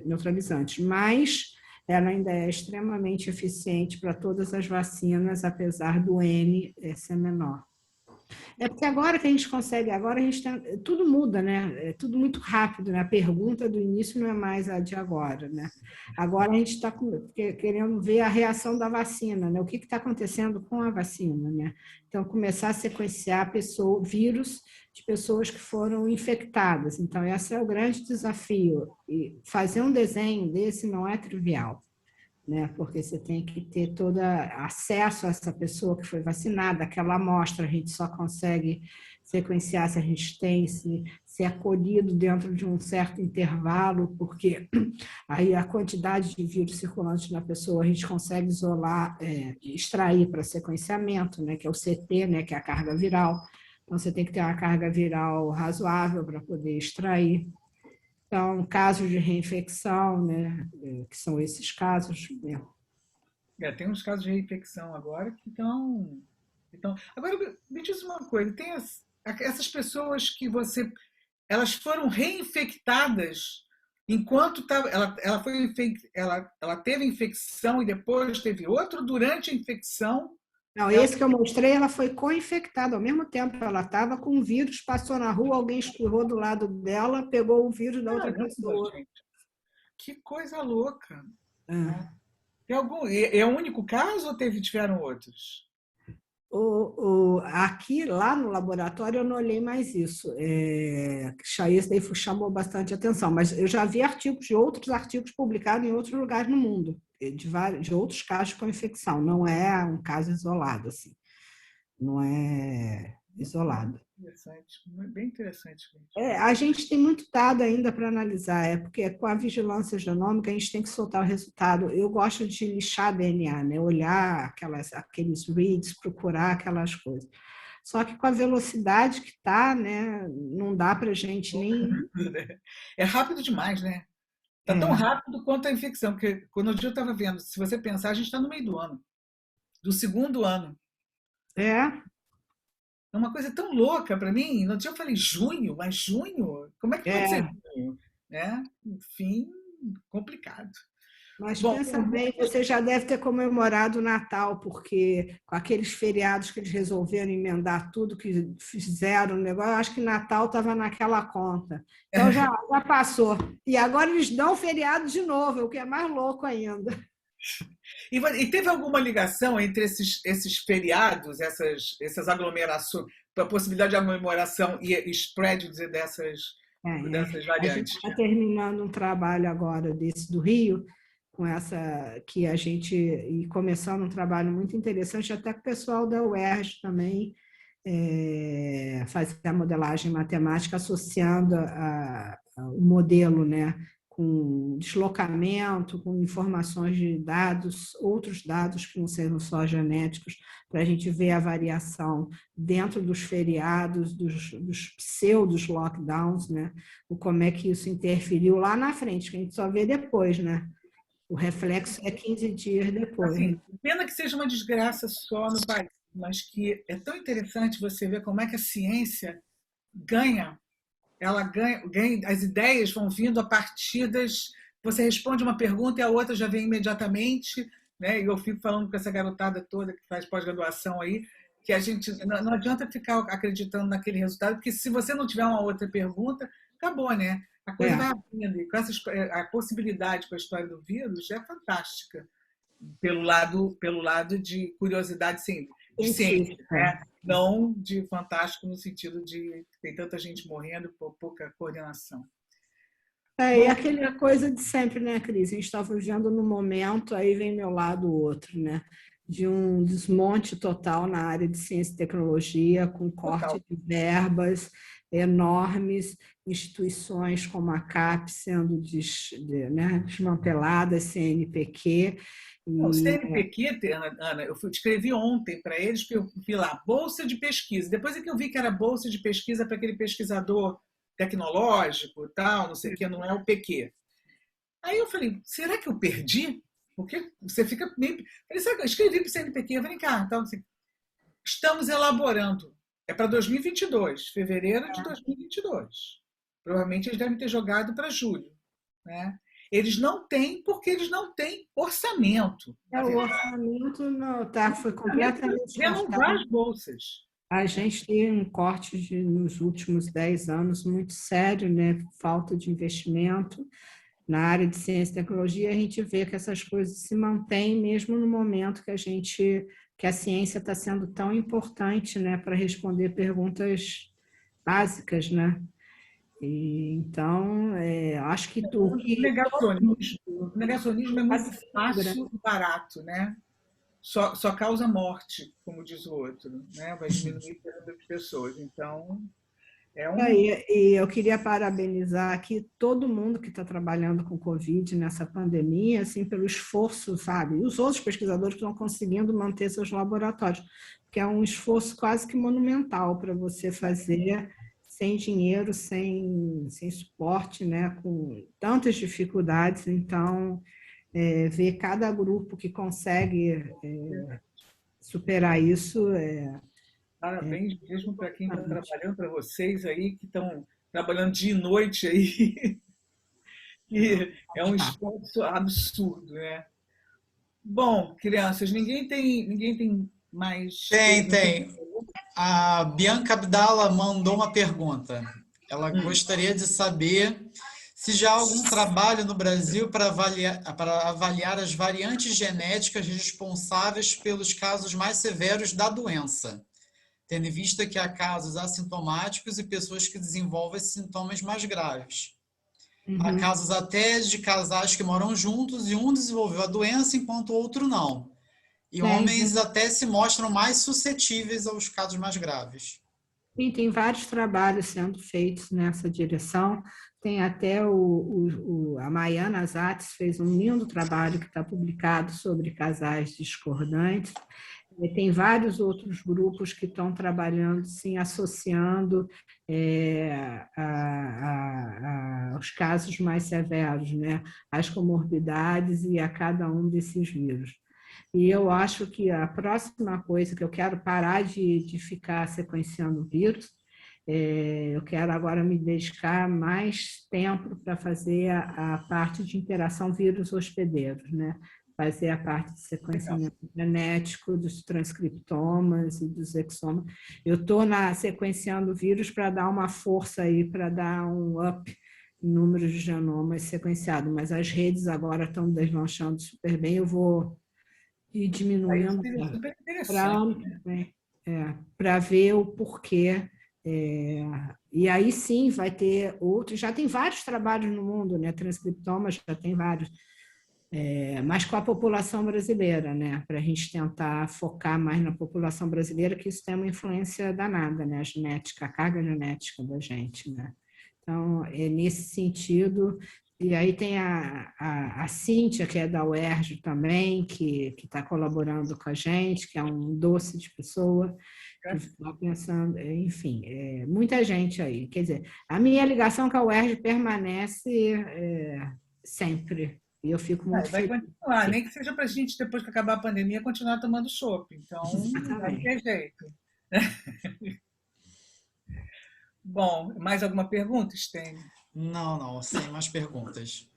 neutralizantes, mas ela ainda é extremamente eficiente para todas as vacinas, apesar do N ser menor. Porque agora que a gente consegue, tudo muda, né? É tudo muito rápido, né? A pergunta do início não é mais a de agora, né? Agora a gente está querendo ver a reação da vacina, né? O que está acontecendo com a vacina, né? Então, começar a sequenciar vírus de pessoas que foram infectadas. Então, esse é o grande desafio. E fazer um desenho desse não é trivial, né? Porque você tem que ter todo acesso a essa pessoa que foi vacinada, aquela amostra, a gente só consegue sequenciar se a gente tem, se é acolhido dentro de um certo intervalo, porque aí a quantidade de vírus circulantes na pessoa a gente consegue isolar, extrair para sequenciamento, né? Que é o CT, né? Que é a carga viral. Então, você tem que ter uma carga viral razoável para poder extrair. Então, casos de reinfecção, né, que são esses casos. Tem uns casos de reinfecção agora que estão. Agora, me diz uma coisa: tem essas pessoas que elas foram reinfectadas enquanto ela teve infecção e depois teve outro durante a infecção. Não, esse que eu mostrei, ela foi co-infectada ao mesmo tempo. Ela estava com o vírus, passou na rua, alguém espirrou do lado dela, pegou o vírus da outra pessoa. Gente, que coisa louca! É. É o único caso ou tiveram outros? Aqui, lá no laboratório, eu não olhei mais isso. Isso daí chamou bastante atenção, mas eu já vi outros artigos publicados em outros lugares no mundo, de outros casos com infecção. Não é um caso isolado, assim. Não é isolado. Bem interessante. A gente tem muito dado ainda para analisar, porque com a vigilância genômica a gente tem que soltar o resultado. Eu gosto de lixar DNA, né? Olhar aqueles reads, procurar aquelas coisas. Só que com a velocidade que está, né, não dá para a gente nem... É rápido demais, né? Está tão rápido quanto a infecção, porque quando eu estava vendo, se você pensar, a gente está no meio do ano, do segundo ano. É uma coisa tão louca para mim. No dia eu falei junho, mas junho? Como é que pode ser junho? Enfim, complicado. Mas Bom, pensa bem, você já deve ter comemorado o Natal, porque com aqueles feriados que eles resolveram emendar tudo que fizeram o negócio, eu acho que Natal estava naquela conta. Então já passou. E agora eles dão feriado de novo, o que é mais louco ainda. e teve alguma ligação entre esses feriados, essas aglomerações, a possibilidade de aglomeração e spread dessas A gente variantes? está terminando um trabalho agora desse do Rio, com essa que a gente e começando um trabalho muito interessante, até com o pessoal da UERJ também, fazer a modelagem matemática associando o modelo, né, com deslocamento, com informações de dados, outros dados que não sejam só genéticos, para a gente ver a variação dentro dos feriados, dos pseudos lockdowns, né, o como é que isso interferiu lá na frente, que a gente só vê depois, né? O reflexo é 15 dias depois. Assim, pena que seja uma desgraça só no país, mas que é tão interessante você ver como é que a ciência ganha. Ela ganha, as ideias vão vindo a partir das. Você responde uma pergunta e a outra já vem imediatamente, né? E eu fico falando com essa garotada toda que faz pós-graduação aí, que a gente não adianta ficar acreditando naquele resultado, porque se você não tiver uma outra pergunta, acabou, né? A coisa vai abrindo. E com a possibilidade com a história do vírus é fantástica, pelo lado de curiosidade de ciência, né? Não de fantástico no sentido de que tem tanta gente morrendo por pouca coordenação. E aquela coisa de sempre, né, Cris? A gente está vivendo no momento, aí vem meu lado outro, né? De um desmonte total na área de ciência e tecnologia, com corte de verbas enormes, instituições como a CAP sendo desmanteladas, CNPq. O CNPq, Ana, eu escrevi ontem para eles, porque eu vi lá, bolsa de pesquisa. Depois é que eu vi que era bolsa de pesquisa para aquele pesquisador tecnológico, tal, não sei o que, não é o PQ. Aí eu falei, será que eu perdi? Porque você fica meio... Eu escrevi para o CNPq, vem cá, então, assim, estamos elaborando. É para 2022, fevereiro de 2022. Provavelmente eles devem ter jogado para julho, né? Eles não têm, porque eles não têm orçamento. O orçamento foi completamente renovar as bolsas. A gente tem um corte nos últimos 10 anos muito sério, né? Falta de investimento na área de ciência e tecnologia. A gente vê que essas coisas se mantêm mesmo no momento que a ciência está sendo tão importante, né, para responder perguntas básicas, né? Então, acho que o negacionismo é muito fácil e barato, né? Só causa morte, como diz o outro, né? Vai diminuir a das pessoas. Então, E eu queria parabenizar aqui todo mundo que está trabalhando com Covid nessa pandemia, assim, pelo esforço, sabe? E os outros pesquisadores que estão conseguindo manter seus laboratórios, porque é um esforço quase que monumental para você fazer sem dinheiro, sem suporte, né? Com tantas dificuldades. Então, ver cada grupo que consegue superar isso parabéns mesmo para quem está trabalhando, para vocês aí que estão trabalhando dia e noite aí. E é um esforço absurdo, né? Bom, crianças, ninguém tem mais... Tem. A Bianca Abdala mandou uma pergunta. Ela gostaria de saber se já há algum trabalho no Brasil para avaliar as variantes genéticas responsáveis pelos casos mais severos da doença, tendo em vista que há casos assintomáticos e pessoas que desenvolvem sintomas mais graves. Há casos até de casais que moram juntos e um desenvolveu a doença enquanto o outro não. E homens até se mostram mais suscetíveis aos casos mais graves. Sim, tem vários trabalhos sendo feitos nessa direção. Tem até a Maiana Zatz fez um lindo trabalho que está publicado sobre casais discordantes. Tem vários outros grupos que estão trabalhando, sim, associando aos casos mais severos, né, às comorbidades e a cada um desses vírus. E eu acho que a próxima coisa que eu quero parar de ficar sequenciando vírus, Eu quero agora me dedicar mais tempo para fazer a parte de interação vírus-hospedeiros, né? Fazer a parte de sequenciamento genético dos transcriptomas e dos exomas. Eu estou sequenciando vírus para dar uma força aí, para dar um up em número de genomas sequenciados, mas as redes agora estão deslanchando super bem, eu vou ir diminuindo para ver o porquê. E aí sim vai ter outros, já tem vários trabalhos no mundo, né? Transcriptoma já tem vários, mas com a população brasileira, né? Para a gente tentar focar mais na população brasileira, que isso tem uma influência danada, né? A genética, a carga genética da gente, né? Então, é nesse sentido. E aí tem a Cíntia, que é da UERJ também, que está colaborando com a gente, que é um doce de pessoa, que está pensando, enfim, muita gente aí. Quer dizer, a minha ligação com a UERJ permanece sempre. E eu fico muito vai feliz. continuar, nem que seja para a gente, depois que acabar a pandemia, continuar tomando chopp. Então, não tem jeito. Bom, mais alguma pergunta, Stênio? Não, sem mais perguntas.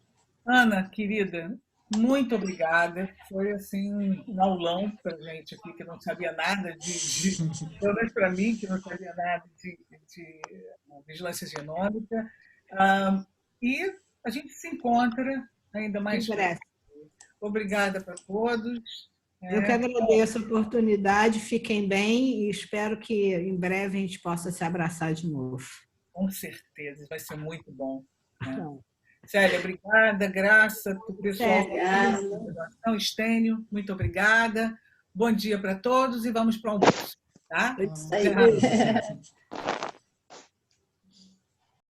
Ana, querida, muito obrigada. Foi assim um aulão para a gente aqui que não sabia nada pelo menos para mim, que não sabia nada de vigilância genômica. E a gente se encontra ainda mais breve. Obrigada para todos. Eu que agradeço a oportunidade, fiquem bem e espero que em breve a gente possa se abraçar de novo. Com certeza, vai ser muito bom. Né? Célia, obrigada. Graça, o pessoal da Stênio, muito obrigada. Bom dia para todos e vamos para o almoço. Tá?